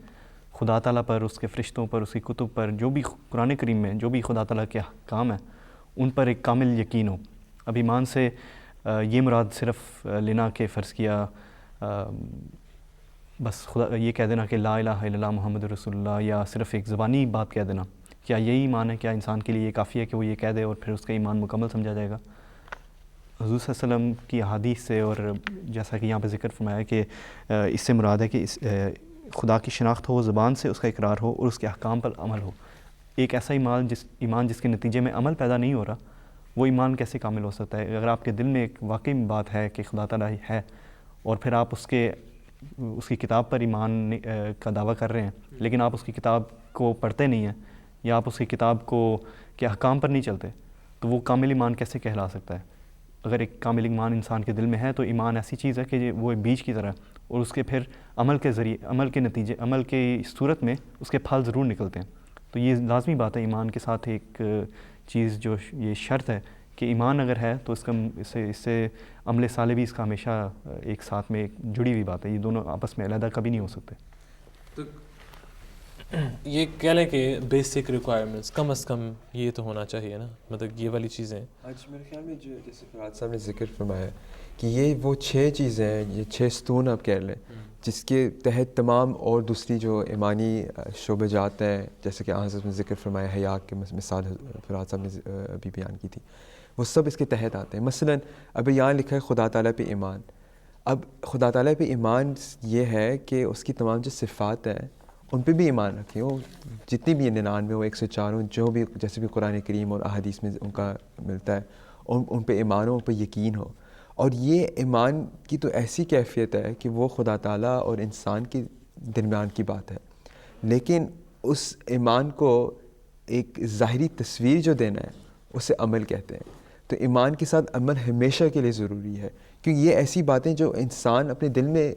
خدا تعالیٰ پر، اس کے فرشتوں پر، اس کی کتب پر، جو بھی قرآن کریم میں جو بھی خدا تعالیٰ کے احکام ہیں ان پر ایک کامل یقین ہو. اب ایمان سے یہ مراد صرف لینا کہ فرض کیا بس خدا یہ کہہ دینا کہ لا الہ الا اللہ محمد رسول اللہ، یا صرف ایک زبانی بات کہہ دینا، کیا یہی ایمان ہے؟ کیا انسان کے لیے یہ کافی ہے کہ وہ یہ کہہ دے اور پھر اس کا ایمان مکمل سمجھا جائے گا؟ حضور صلی اللہ علیہ وسلم کی احادیث سے، اور جیسا کہ یہاں پہ ذکر فرمایا کہ اس سے مراد ہے کہ خدا کی شناخت ہو، زبان سے اس کا اقرار ہو اور اس کے احکام پر عمل ہو. ایک ایسا ایمان جس کے نتیجے میں عمل پیدا نہیں ہو رہا، وہ ایمان کیسے کامل ہو سکتا ہے؟ اگر آپ کے دل میں ایک واقعی بات ہے کہ خدا تعالیٰ ہے اور پھر آپ اس کی کتاب پر ایمان کا دعویٰ کر رہے ہیں، لیکن آپ اس کی کتاب کو پڑھتے نہیں ہیں یا آپ اس کی کتاب کے احکام پر نہیں چلتے، تو وہ کامل ایمان کیسے کہلا سکتا ہے؟ اگر ایک کامل ایمان انسان کے دل میں ہے تو ایمان ایسی چیز ہے کہ وہ ایک بیج کی طرح، اور اس کے پھر عمل کے ذریعے، عمل کے نتیجے، عمل کی صورت میں اس کے پھل ضرور نکلتے ہیں. تو یہ لازمی بات ہے. ایمان کے ساتھ ایک چیز جو یہ شرط ہے کہ ایمان اگر ہے تو اس سے عمل صالح بھی اس کا ہمیشہ ایک ساتھ میں ایک جڑی ہوئی بات ہے. یہ دونوں آپس میں علیحدہ کبھی نہیں ہو سکتے. تو یہ کہہ لیں کہ بیسک ریکوائرمنٹس کم از کم یہ تو ہونا چاہیے نا، مطلب یہ والی چیزیں. آج میرے خیال میں جو جیسے فرات صاحب نے ذکر فرمایا کہ یہ وہ 6 چیزیں ہیں، یہ 6 ستون آپ کہہ لیں، جس کے تحت تمام اور دوسری جو ایمانی شعبے جات ہیں، جیسے کہ حضرت نے ذکر فرمایا حیا کی مثال فرات صاحب نے ابھی بیان کی تھی، وہ سب اس کے تحت آتے ہیں. مثلا اب یہاں لکھا ہے خدا تعالیٰ پہ ایمان. اب خدا تعالیٰ پہ ایمان یہ ہے کہ اس کی تمام جو صفات ہیں ان پہ بھی ایمان رکھیں، وہ جتنی بھی 99 ہو 104 ہوں، جو بھی جیسے بھی قرآن کریم اور احادیث میں ان کا ملتا ہے، ان پہ ایمان ہو، ان پہ یقین ہو. اور یہ ایمان کی تو ایسی کیفیت ہے کہ وہ خدا تعالیٰ اور انسان کے درمیان کی بات ہے، لیکن اس ایمان کو ایک ظاہری تصویر جو دینا ہے اسے عمل کہتے ہیں. تو ایمان کے ساتھ عمل ہمیشہ کے لیے ضروری ہے, کیونکہ یہ ایسی باتیں جو انسان اپنے دل میں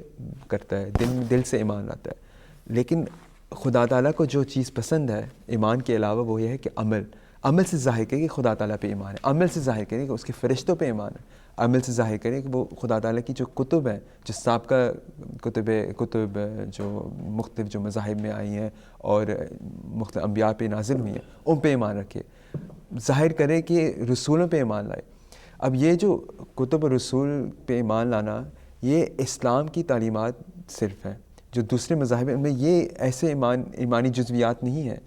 کرتا ہے, دل سے ایمان لاتا ہے. لیکن خدا تعالیٰ کو جو چیز پسند ہے ایمان کے علاوہ وہ یہ ہے کہ عمل سے ظاہر کرے کہ خدا تعالیٰ پہ ایمان ہے, عمل سے ظاہر کرے کہ اس کے فرشتوں پہ ایمان ہے, عمل سے ظاہر کرے کہ وہ خدا تعالیٰ کی جو کتب ہیں, جو سابقہ کتب جو مختلف جو مذاہب میں آئی ہیں اور مختلف انبیاء پہ نازل ہوئی ہیں, ان پہ ایمان رکھے, ظاہر کرے کہ رسولوں پہ ایمان لائے. اب یہ جو کتب و رسول پہ ایمان لانا یہ اسلام کی تعلیمات صرف ہیں, جو دوسرے مذاہب ہیں ان میں یہ ایسے ایمانی جزویات نہیں ہیں.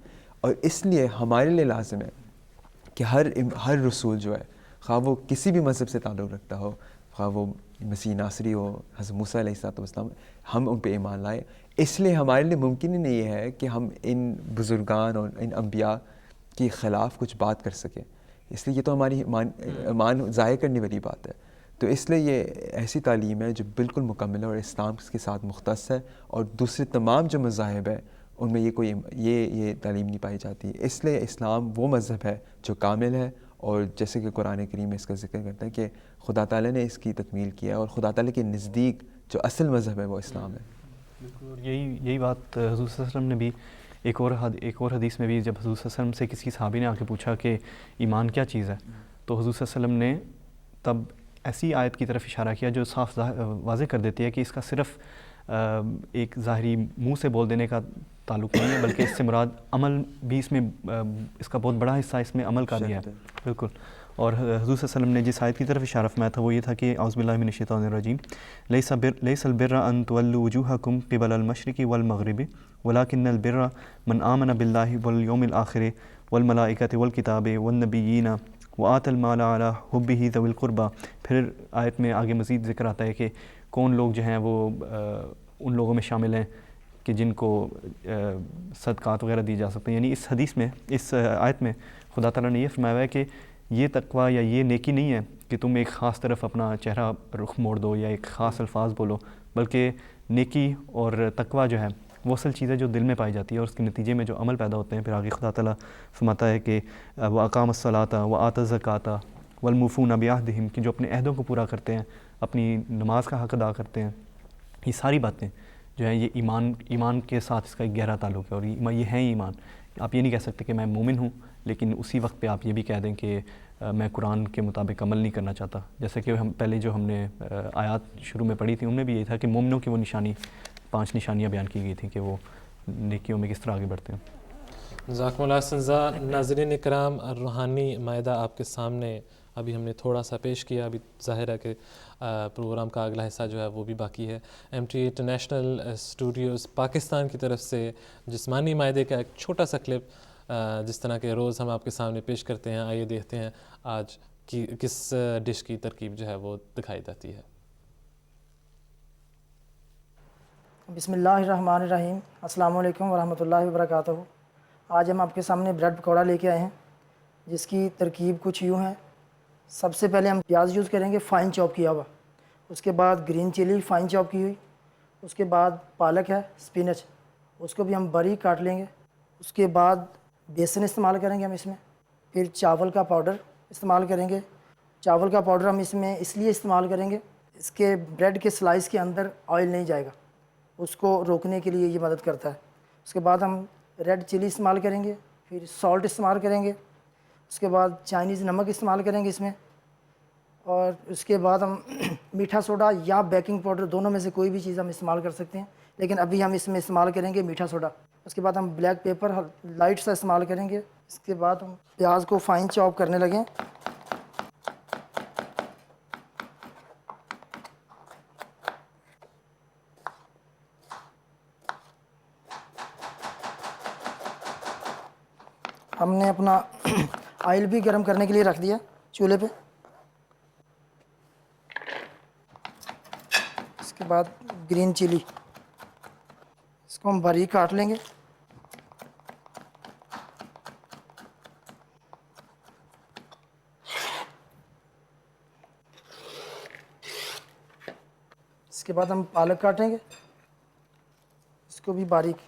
اور اس لیے ہمارے لیے لازم ہے کہ ہر رسول جو ہے, خواہ وہ کسی بھی مذہب سے تعلق رکھتا ہو, خواہ وہ مسیح ناصری ہو, حضرت موسیٰ علیہ السلام, ہم ان پہ ایمان لائیں. اس لیے ہمارے لیے ممکن ہی نہیں ہے کہ ہم ان بزرگان اور ان انبیاء کے خلاف کچھ بات کر سکیں, اس لیے یہ تو ہماری ایمان ضائع کرنے والی بات ہے. تو اس لیے یہ ایسی تعلیم ہے جو بالکل مکمل ہے اور اسلام کے ساتھ مختص ہے, اور دوسرے تمام جو مذاہب ہیں ان میں یہ تعلیم نہیں پائی جاتی. اس لیے اسلام وہ مذہب ہے جو کامل ہے, اور جیسے کہ قرآن کریم میں اس کا ذکر کرتا ہے کہ خدا تعالیٰ نے اس کی تکمیل کیا ہے, اور خدا تعالیٰ کے نزدیک جو اصل مذہب ہے وہ اسلام ہے. بالکل یہی بات حضور صلی اللہ علیہ وسلم نے بھی ایک اور حدیث میں بھی, جب حضور صلی اللہ علیہ وسلم سے کسی صحابی نے آ کے پوچھا کہ ایمان کیا چیز ہے, تو حضور صلی اللہ علیہ وسلم نے تب ایسی آیت کی طرف اشارہ کیا جو صاف واضح کر دیتی ہے کہ اس کا صرف ایک ظاہری منہ سے بول دینے کا تعلق نہیں ہے, بلکہ اس سے مراد عمل بھی اس میں, اس کا بہت بڑا حصہ اس میں عمل کا بھی ہے. بالکل. اور حضور صلی اللہ علیہ وسلم نے جس آیت کی طرف اشارہ فرمایا تھا وہ یہ تھا کہ اعوذ باللہ من الشیطان الرجیم لیس البر ان تولوا وجوہکم قبل المشرق والمغرب ولکن البر من آمن باللہ والیوم الآخر والملائکۃ والکتاب والنبیین وآت المال علی حبہ ذوی القربى. پھر آیت میں آگے مزید ذکر آتا ہے کہ کون لوگ جو ہیں وہ ان لوگوں میں شامل ہیں کہ جن کو صدقات وغیرہ دی جا سکتے ہیں. یعنی اس حدیث میں, اس آیت میں خدا تعالیٰ نے یہ فرمایا ہے کہ یہ تقویٰ یا یہ نیکی نہیں ہے کہ تم ایک خاص طرف اپنا چہرہ رخ موڑ دو یا ایک خاص الفاظ بولو, بلکہ نیکی اور تقویٰ جو ہے وہ اصل چیز ہے جو دل میں پائی جاتی ہے, اور اس کے نتیجے میں جو عمل پیدا ہوتے ہیں. پھر آگے خدا تعالیٰ فرماتا ہے کہ وَأَقَامَ الصَّلَاةَ وَآتَى الزَّكَاةَ وَالْمُوفُونَ بِعَهْدِهِمْ, کہ جو اپنے عہدوں کو پورا کرتے ہیں, اپنی نماز کا حق ادا کرتے ہیں. یہ ساری باتیں جو ہیں یہ ایمان کے ساتھ اس کا ایک گہرا تعلق ہے, اور یہ ہیں ایمان. آپ یہ نہیں کہہ سکتے کہ میں مومن ہوں لیکن اسی وقت پہ آپ یہ بھی کہہ دیں کہ میں قرآن کے مطابق عمل نہیں کرنا چاہتا. جیسے کہ پہلے جو ہم نے آیات شروع میں پڑھی تھی ان میں بھی یہی تھا کہ مومنوں کی وہ 5 نشانیاں بیان کی گئی تھیں کہ وہ نیکیوں میں کس طرح آگے بڑھتے ہیں. جزاکم اللہ سنزا. ناظرین اکرام, روحانی معاہدہ آپ کے سامنے ابھی ہم نے تھوڑا سا پیش کیا, ابھی ظاہر ہے کہ پروگرام کا اگلا حصہ جو ہے وہ بھی باقی ہے. MT انٹرنیشنل اسٹوڈیوز پاکستان کی طرف سے جسمانی معاہدے کا ایک چھوٹا سا کلپ جس طرح کے روز ہم آپ کے سامنے پیش کرتے ہیں, آئیے دیکھتے ہیں آج کی کس ڈش کی ترکیب جو ہے وہ دکھائی جاتی ہے. بسم اللہ الرحمن الرحیم. السلام علیکم ورحمۃ اللہ وبرکاتہ. آج ہم آپ کے سامنے بریڈ پکوڑا لے کے آئے ہیں جس کی ترکیب کچھ یوں ہے. سب سے پہلے ہم پیاز یوز کریں گے فائن چاپ کیا ہوا, اس کے بعد گرین چلی فائن چاپ کی ہوئی, اس کے بعد پالک ہے سپینچ اس کو بھی ہم باریک کاٹ لیں گے. اس کے بعد بیسن استعمال کریں گے ہم اس میں. پھر چاول کا پاؤڈر استعمال کریں گے. چاول کا پاؤڈر ہم اس میں اس لیے استعمال کریں گے اس کے بریڈ کے سلائس کے اندر آئل نہیں جائے گا, اس کو روکنے کے لیے یہ مدد کرتا ہے. اس کے بعد ہم ریڈ چلی استعمال کریں گے, پھر سالٹ استعمال کریں گے, اس کے بعد چائنیز نمک استعمال کریں گے اس میں, اور اس کے بعد ہم میٹھا سوڈا یا بیکنگ پاؤڈر دونوں میں سے کوئی بھی چیز ہم استعمال کر سکتے ہیں, لیکن ابھی ہم اس میں استعمال کریں گے میٹھا سوڈا. اس کے بعد ہم بلیک پیپر لائٹ سا استعمال کریں گے. اس کے بعد ہم پیاز کو فائن چاپ کرنے لگیں. ہم نے اپنا آئل بھی گرم کرنے کے لیے رکھ دیا چولہے پہ. اس کے بعد گرین چلی اس کو ہم باریک کاٹ لیں گے. اس کے بعد ہم پالک کاٹیں گے, اس کو بھی باریک.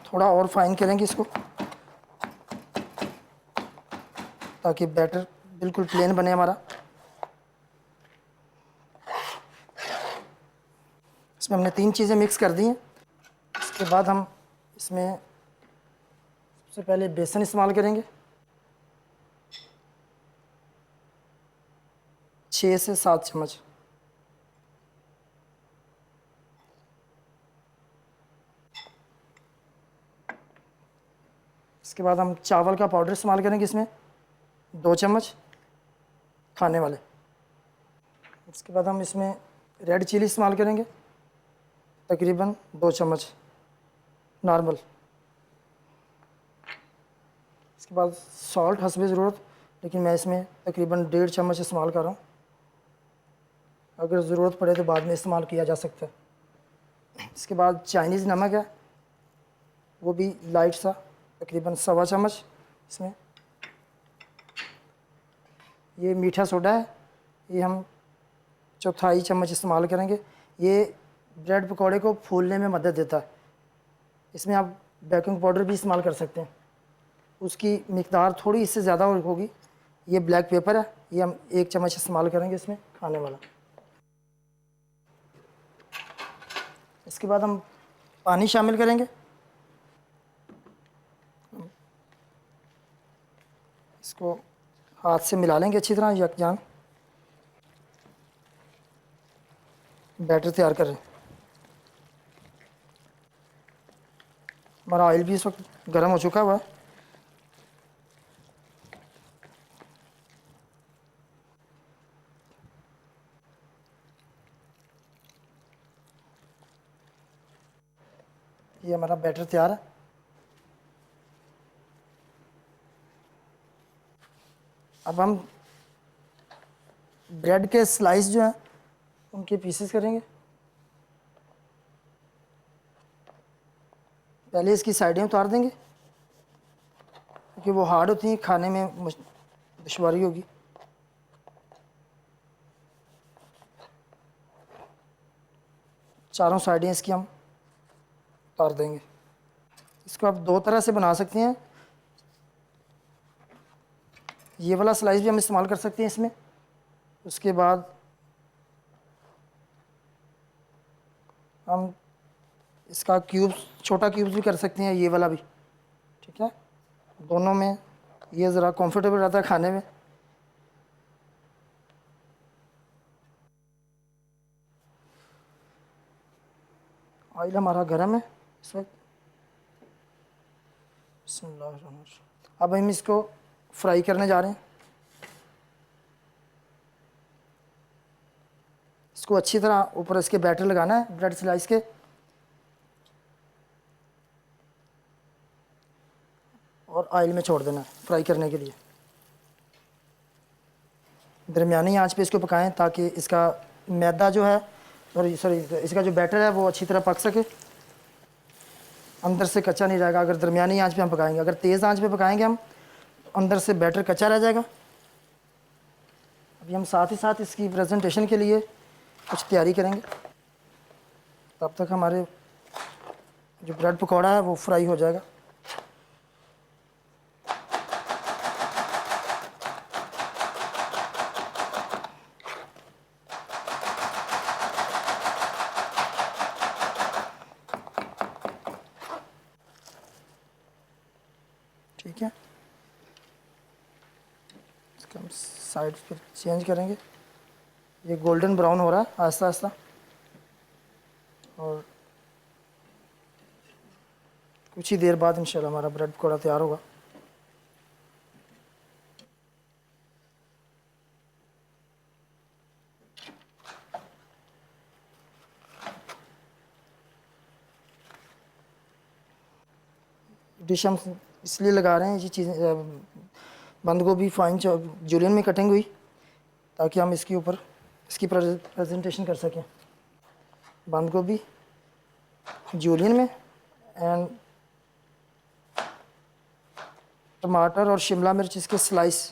تھوڑا اور فائن کریں گے اس کو تاکہ بیٹر بالکل پلین بنے ہمارا. اس میں ہم نے 3 چیزیں مکس کر دی ہیں. اس کے بعد ہم اس میں سب سے پہلے بیسن استعمال کریں گے 6 سے 7 چمچ. اس کے بعد ہم چاول کا پاؤڈر استعمال کریں گے اس میں 2 چمچ کھانے والے. اس کے بعد ہم اس میں ریڈ چلی استعمال کریں گے تقریباً 2 چمچ نارمل. اس کے بعد سالٹ حسب ضرورت، لیکن میں اس میں تقریباً 1.5 چمچ استعمال کر رہا ہوں. اگر ضرورت پڑے تو بعد میں استعمال کیا جا سکتا ہے. اس کے بعد چائنیز نمک ہے، وہ بھی لائٹ سا تقریباً 1.25 چمچ. اس میں یہ میٹھا سوڈا ہے، یہ ہم 1/4 چمچ استعمال کریں گے. یہ بریڈ پکوڑے کو پھولنے میں مدد دیتا ہے. اس میں آپ بیکنگ پاؤڈر بھی استعمال کر سکتے ہیں، اس کی مقدار تھوڑی اس سے زیادہ ہوگی. یہ بلیک پیپر ہے، یہ ہم 1 چمچ استعمال کریں گے اس میں کھانے والا. اس کے بعد ہم پانی شامل کریں گے. اس کو ہاتھ سے ملا لیں گے اچھی طرح یکجان. بیٹر تیار کر رہے ہیں. ہمارا آئل بھی اس وقت گرم ہو چکا ہوا ہے. یہ ہمارا بیٹر تیار ہے. اب ہم بریڈ کے سلائس جو ہیں ان کے پیسز کریں گے. پہلے اس کی سائڈیں اتار دیں گے کیونکہ وہ ہارڈ ہوتی ہیں، کھانے میں دشواری ہوگی. چاروں سائڈیں اس کی ہم اتار دیں گے. اس کو آپ 2 طرح سے بنا سکتے ہیں. یہ والا سلائس بھی ہم استعمال کر سکتے ہیں اس میں. اس کے بعد ہم اس کا چھوٹا کیوبس بھی کر سکتے ہیں، یہ والا بھی. ٹھیک ہے، دونوں میں یہ ذرا کمفرٹیبل رہتا ہے کھانے میں. آئل ہمارا گرم ہے اس وقت. بسم اللہ الرحمن الرحیم. اب ہم اس کو فرائی کرنے جا رہے ہیں. اس کو اچھی طرح اوپر اس کے بیٹر لگانا ہے بریڈ سلائس کے. اور آئل میں چھوڑ دینا ہے فرائی کرنے کے لیے. درمیانی آنچ پہ اس کو پکائیں تاکہ اس کا میدا جو ہے سوری اس کا جو بیٹر ہے وہ اچھی طرح پک سکے، اندر سے کچا نہیں رہے گا. اگر درمیانی آنچ پہ ہم پکائیں گے، اگر تیز آنچ پہ پکائیں گے ہم تو اندر سے بیٹر کچا رہ جائے گا. ابھی ہم ساتھ ہی ساتھ اس کی پریزنٹیشن کے لیے کچھ تیاری کریں گے. تب تک ہمارے جو بریڈ پکوڑا ہے وہ فرائی ہو جائے گا. ٹھیک ہے، اس کا ہم سائڈ پھر چینج کریں گے. یہ گولڈن براؤن ہو رہا ہے آہستہ آہستہ، اور کچھ ہی دیر بعد انشاءاللہ ہمارا بریڈ پکوڑا تیار ہوگا. ڈش ہم اس لیے لگا رہے ہیں، یہ چیزیں بند گوبھی فائن جولین میں کٹنگ ہوئی تاکہ ہم اس کے اوپر اس کی پریزنٹیشن کر سکیں. بند گوبھی جولین میں اینڈ ٹماٹر اور شملہ مرچ اس کے سلائس.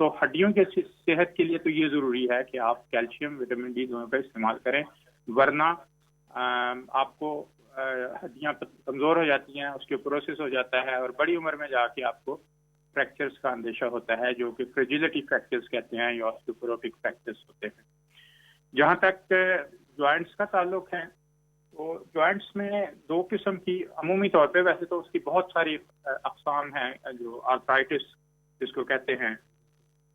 تو ہڈیوں کے صحت کے لیے تو یہ ضروری ہے کہ آپ کیلشیم وٹامن ڈی دونوں کا استعمال کریں، ورنہ آپ کو ہڈیاں کمزور ہو جاتی ہیں، اس کے پروسیس ہو جاتا ہے، اور بڑی عمر میں جا کے آپ کو فریکچرز کا اندیشہ ہوتا ہے، جو کہ فریجیلٹی فریکچرز کہتے ہیں یا آسٹیوپوروٹک فریکچرز ہوتے ہیں۔ جہاں تک جوائنٹس کا تعلق ہے، وہ جوائنٹس میں دو قسم کی عمومی طور پہ، ویسے تو اس کی بہت ساری اقسام ہیں، جو آرتھرائٹس جس کو کہتے ہیں،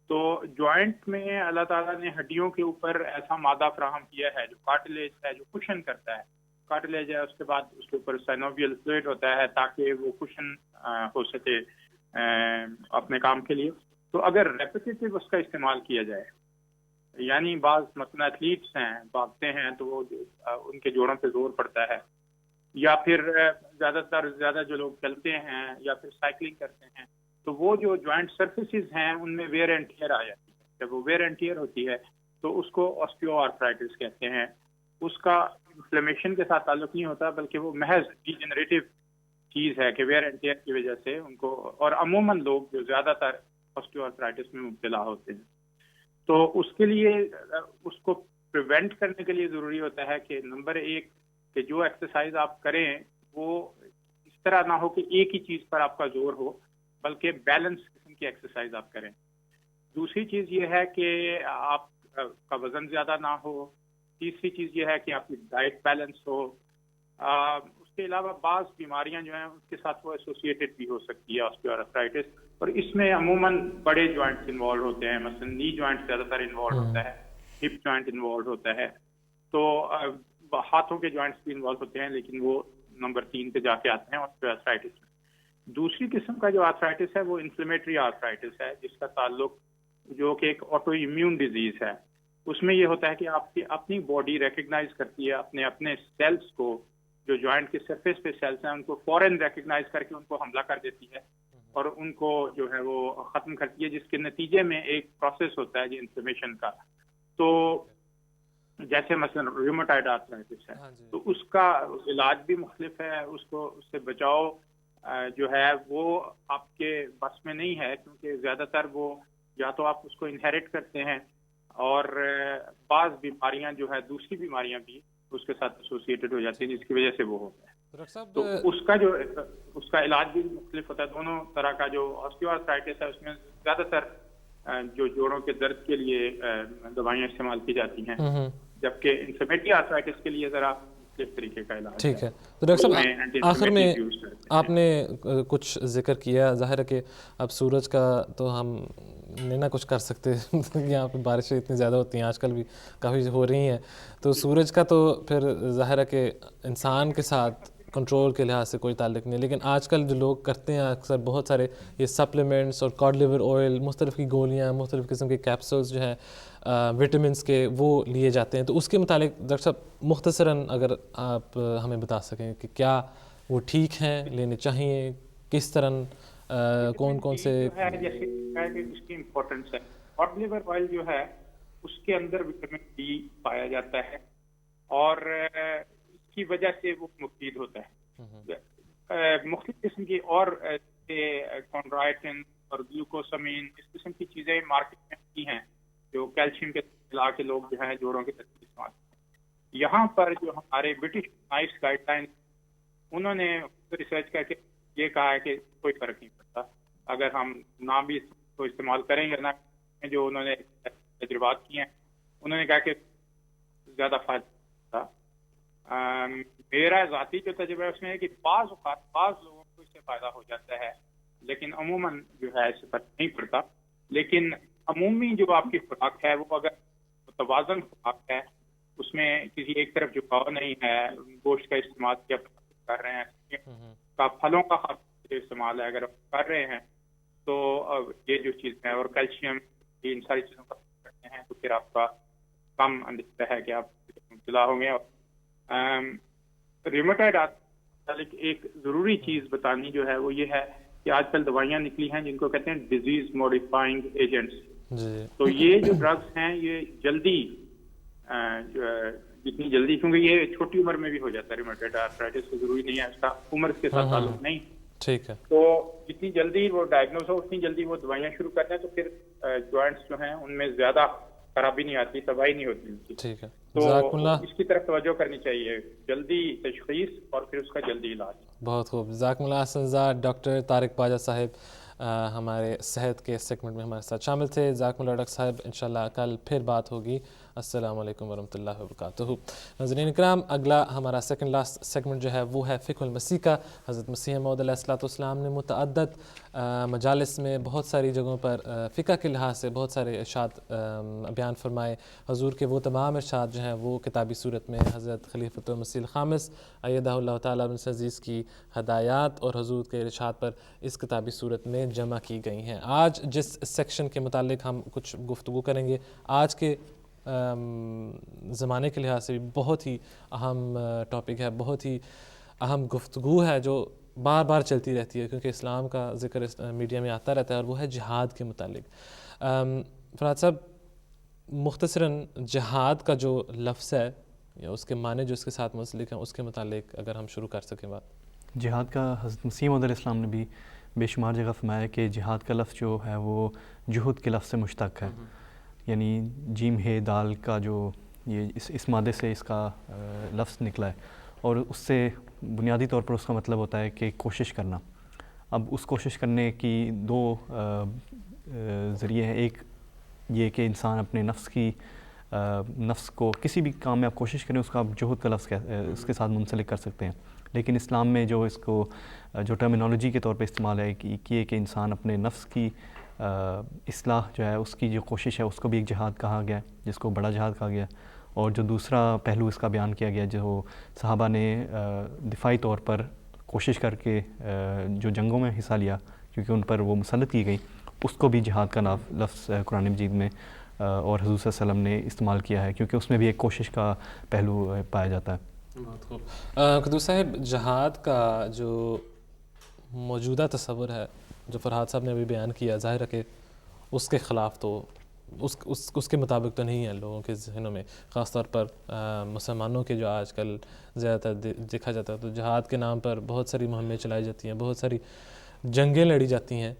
تو جوائنٹ میں اللہ تعالیٰ نے ہڈیوں کے اوپر ایسا مادہ فراہم کیا ہے جو کارٹلیج ہے، جو کشن کرتا ہے، کارٹلیج ہے، اس کے بعد اس کے اوپر سائنوویل فلوئڈ ہوتا ہے تاکہ وہ کشن ہو سکے اپنے کام کے لیے۔ تو اگر ریپیٹیٹو اس کا استعمال کیا جائے، یعنی بعض مثلا ایتھلیٹس ہیں، بھاگتے ہیں تو وہ ان کے جوڑوں پہ زور پڑتا ہے، یا پھر زیادہ جو لوگ چلتے ہیں یا پھر سائیکلنگ کرتے ہیں، تو وہ جو جوائنٹ سرفیسز ہیں ان میں ویئر اینڈ ٹیئر آ جاتی ہے۔ جب وہ ویئر اینڈ ٹیئر ہوتی ہے تو اس کو آسٹیو آرتھرائٹس کہتے ہیں۔ اس کا انفلیمیشن کے ساتھ تعلق نہیں ہوتا، بلکہ وہ محض ڈیجنریٹو چیز ہے کہ ویئر اینڈ ٹیئر کی وجہ سے ان کو، اور عموماً لوگ جو زیادہ تر آسٹیو آرتھرائٹس میں مبتلا ہوتے ہیں، تو اس کے لیے اس کو پریونٹ کرنے کے لیے ضروری ہوتا ہے کہ نمبر ایک کہ جو ایکسرسائز آپ کریں وہ اس طرح نہ ہو کہ ایک ہی چیز پر آپ کا زور ہو، بلکہ بیلنس قسم کی ایکسرسائز آپ کریں۔ دوسری چیز یہ ہے کہ آپ کا وزن زیادہ نہ ہو۔ تیسری چیز یہ ہے کہ آپ کی ڈائٹ بیلنس ہو۔ اس کے علاوہ بعض بیماریاں جو ہیں اس کے ساتھ وہ ایسوسیٹڈ بھی ہو سکتی ہے آسٹیو آرتھرائٹس، اور اس میں عموماً بڑے جوائنٹس انوالو ہوتے ہیں، مثلا نی جوائنٹ زیادہ تر انوالو ہوتا ہے، ہپ جوائنٹ انوالو ہوتا ہے، تو ہاتھوں کے جوائنٹس بھی انوالو ہوتے ہیں، لیکن وہ نمبر 3 پہ جا کے آتے ہیں آسٹیو آرتھرائٹس میں۔ دوسری قسم کا جو آرتھرائٹس ہے وہ انفلیمیٹری آرتھرائٹس ہے، جس کا تعلق جو کہ ایک آٹو امیون ڈیزیز ہے۔ اس میں یہ ہوتا ہے کہ آپ کی اپنی باڈی ریکگنائز کرتی ہے اپنے سیلز کو، جو جوائنٹ کے سرفیس پہ سیلز ہیں ان کو فوراً ریکگنائز کر کے ان کو حملہ کر دیتی ہے اور ان کو جو ہے وہ ختم کرتی ہے، جس کے نتیجے میں ایک پروسیس ہوتا ہے جو انفلیمیشن کا۔ تو جیسے مثلا ریومیٹائڈ آرتھرائٹس ہے، تو اس کا علاج بھی مختلف ہے، اس سے بچاؤ جو ہے وہ آپ کے بس میں نہیں ہے، کیونکہ زیادہ تر وہ یا تو آپ اس کو انہیریٹ کرتے ہیں، اور بعض بیماریاں جو ہے دوسری بیماریاں بھی اس کے ساتھ ایسوسیٹڈ ہو جاتی ہیں، جس کی وجہ سے وہ ہوتا ہے۔ تو اس کا علاج بھی مختلف ہوتا ہے۔ دونوں طرح کا جو آسٹیو آرتھرائٹس ہے اس میں زیادہ تر جو جوڑوں کے درد کے لیے دوائیاں استعمال کی جاتی ہیں، جبکہ انفلیمیٹری آرتھرائٹس کے لیے ذرا مختلف طریقے کا علاج۔ ٹھیک ہے، تو ڈاکٹر صاحب آخر میں آپ نے کچھ ذکر کیا، ظاہر ہے کہ اب سورج کا تو ہم نہیں نہ کچھ کر سکتے، یہاں پہ بارشیں اتنی زیادہ ہوتی ہیں، آج کل بھی کافی ہو رہی ہیں، تو سورج کا تو پھر ظاہر ہے کہ انسان کے ساتھ کنٹرول کے لحاظ سے کوئی تعلق نہیں، لیکن آج کل جو لوگ کرتے ہیں اکثر بہت سارے یہ سپلیمنٹس اور کاڈ لیور آئل، مختلف کی گولیاں، مختلف قسم کے کیپسولز جو ہیں وٹامنس کے، وہ لیے جاتے ہیں، تو اس کے متعلق ڈاکٹر صاحب مختصراً اگر آپ ہمیں بتا سکیں کہ کیا وہ ٹھیک ہیں، لینے چاہیے، کس طرح، کون سے؟ جیسے اس کی امپورٹنس ہے، کاڈ لیور آئل جو ہے اس کے اندر وٹامن ڈی پایا جاتا ہے، اور اس کی وجہ سے وہ مفید ہوتا ہے۔ مختلف قسم کی اور کونڈرائٹن اور گلوکوسامین، اس قسم کی چیزیں مارکیٹ میں کی ہیں جو کیلشیم کے ملا کے لوگ جو ہیں جوڑوں کے ترکیب استعمال کرتے ہیں۔ یہاں پر جو ہمارے برٹش نائس گائیڈ لائن، انہوں نے ریسرچ کر کے یہ کہا ہے کہ کوئی فرق نہیں پڑتا اگر ہم نہ بھی اس کو استعمال کریں یا نہ، جو انہوں نے تجربات کیے ہیں انہوں نے کہا کہ زیادہ فائدہ تھا۔ میرا ذاتی جو تجربہ ہے اس میں ہے کہ بعض اوقات بعض لوگوں کو اس سے فائدہ ہو جاتا ہے، لیکن عموماً جو ہے اس سے فرق نہیں پڑتا۔ لیکن عمومی جو آپ کی خوراک ہے وہ اگر متوازن خوراک ہے، اس میں کسی ایک طرف جھکاؤ نہیں ہے، گوشت کا استعمال کیا کر رہے ہیں، کا پھلوں کا استعمال ہے اگر آپ کر رہے ہیں، تو یہ جو چیز ہے، اور کیلشیم، ان ساری چیزوں کا کرتے ہیں، تو پھر آپ کا کم اندازہ ہے کہ آپ مبتلا ہوں گے۔ ریومیٹائڈ ایک ضروری چیز بتانی جو ہے وہ یہ ہے کہ آج کل دوائیاں نکلی ہیں جن کو کہتے ہیں ڈیزیز موڈیفائنگ ایجنٹس، تو یہ جو ڈرگس ہیں یہ جلدی جتنی جلدی، کیونکہ یہ چھوٹی عمر میں بھی ہو جاتا ہے ریومیٹائڈ آرتھرائٹس، کو ضروری نہیں ہے اس کا عمر کے ساتھ تعلق نہیں، ٹھیک ہے. تو جتنی جلدی وہ ڈائگنوز ہو اتنی جلدی وہ دوائیاں شروع کر دیں تو پھر جوائنٹس جو ہیں ان میں زیادہ خرابی نہیں آتی, تباہی نہیں ہوتی ان کی. ٹھیک ہے. تو اس کی طرف توجہ کرنی چاہیے, جلدی تشخیص اور پھر اس کا جلدی علاج. بہت خوب. جزاکم اللہ احسن. ڈاکٹر طارق باجا صاحب ہمارے صحت کے سیگمنٹ میں ہمارے ساتھ شامل تھے. جزاکم اللہ ڈاکٹر صاحب. انشاءاللہ کل پھر بات ہوگی. السلام علیکم ورحمۃ اللہ وبرکاتہ. ناظرین اکرام, اگلا ہمارا سیکنڈ لاسٹ سیگمنٹ جو ہے وہ ہے فقہ المسیح کا. حضرت مسیح موعود علیہ الصلوۃ والسلام نے متعدد مجالس میں بہت ساری جگہوں پر فقہ کے لحاظ سے بہت سارے ارشاد بیان فرمائے. حضور کے وہ تمام ارشاد جو ہیں وہ کتابی صورت میں حضرت خلیفۃ المسیح الخامس ایدہ اللہ تعالیٰ بن عزیز کی ہدایات اور حضور کے ارشاد پر اس کتابی صورت میں جمع کی گئی ہیں. آج جس سیکشن کے متعلق ہم کچھ گفتگو کریں گے, آج کے زمانے کے لحاظ سے بھی بہت ہی اہم ٹاپک ہے, بہت ہی اہم گفتگو ہے جو بار بار چلتی رہتی ہے کیونکہ اسلام کا ذکر میڈیا میں آتا رہتا ہے, اور وہ ہے جہاد کے متعلق. فرحات صاحب, مختصراً جہاد کا جو لفظ ہے یا اس کے معنی جو اس کے ساتھ منسلک ہیں اس کے متعلق اگر ہم شروع کر سکیں بات. جہاد کا حضرت مسیح موعود علیہ السلام نے بھی بے شمار جگہ فرمایا کہ جہاد کا لفظ جو ہے وہ جہد کے لفظ سے مشتق ہے, یعنی جیم ہے دال کا جو یہ اس مادے سے اس کا لفظ نکلا ہے, اور اس سے بنیادی طور پر اس کا مطلب ہوتا ہے کہ کوشش کرنا. اب اس کوشش کرنے کی دو ذریعے ہیں. ایک یہ کہ انسان اپنے نفس کو کسی بھی کام میں آپ کوشش کریں اس کا آپ جہد کا لفظ اس کے ساتھ منسلک کر سکتے ہیں, لیکن اسلام میں جو اس کو جو ٹرمینالوجی کے طور پہ استعمال ہے کہ انسان اپنے نفس کی اصلاح جو ہے اس کی جو کوشش ہے اس کو بھی ایک جہاد کہا گیا, جس کو بڑا جہاد کہا گیا. اور جو دوسرا پہلو اس کا بیان کیا گیا جو صحابہ نے دفاعی طور پر کوشش کر کے جو جنگوں میں حصہ لیا کیونکہ ان پر وہ مسلط کی گئی, اس کو بھی جہاد کا لفظ قرآن مجید میں اور حضور صلی اللہ علیہ وسلم نے استعمال کیا ہے کیونکہ اس میں بھی ایک کوشش کا پہلو پایا جاتا ہے. بہت خوب. قدوس صاحب, جہاد کا جو موجودہ تصور ہے جو فرحات صاحب نے ابھی بیان کیا, ظاہر ہے کہ اس کے خلاف تو اس کے مطابق تو نہیں ہے لوگوں کے ذہنوں میں, خاص طور پر مسلمانوں کے جو آج کل زیادہ تر دیکھا جاتا ہے. تو جہاد کے نام پر بہت ساری مہمیں چلائی جاتی ہیں, بہت ساری جنگیں لڑی جاتی ہیں.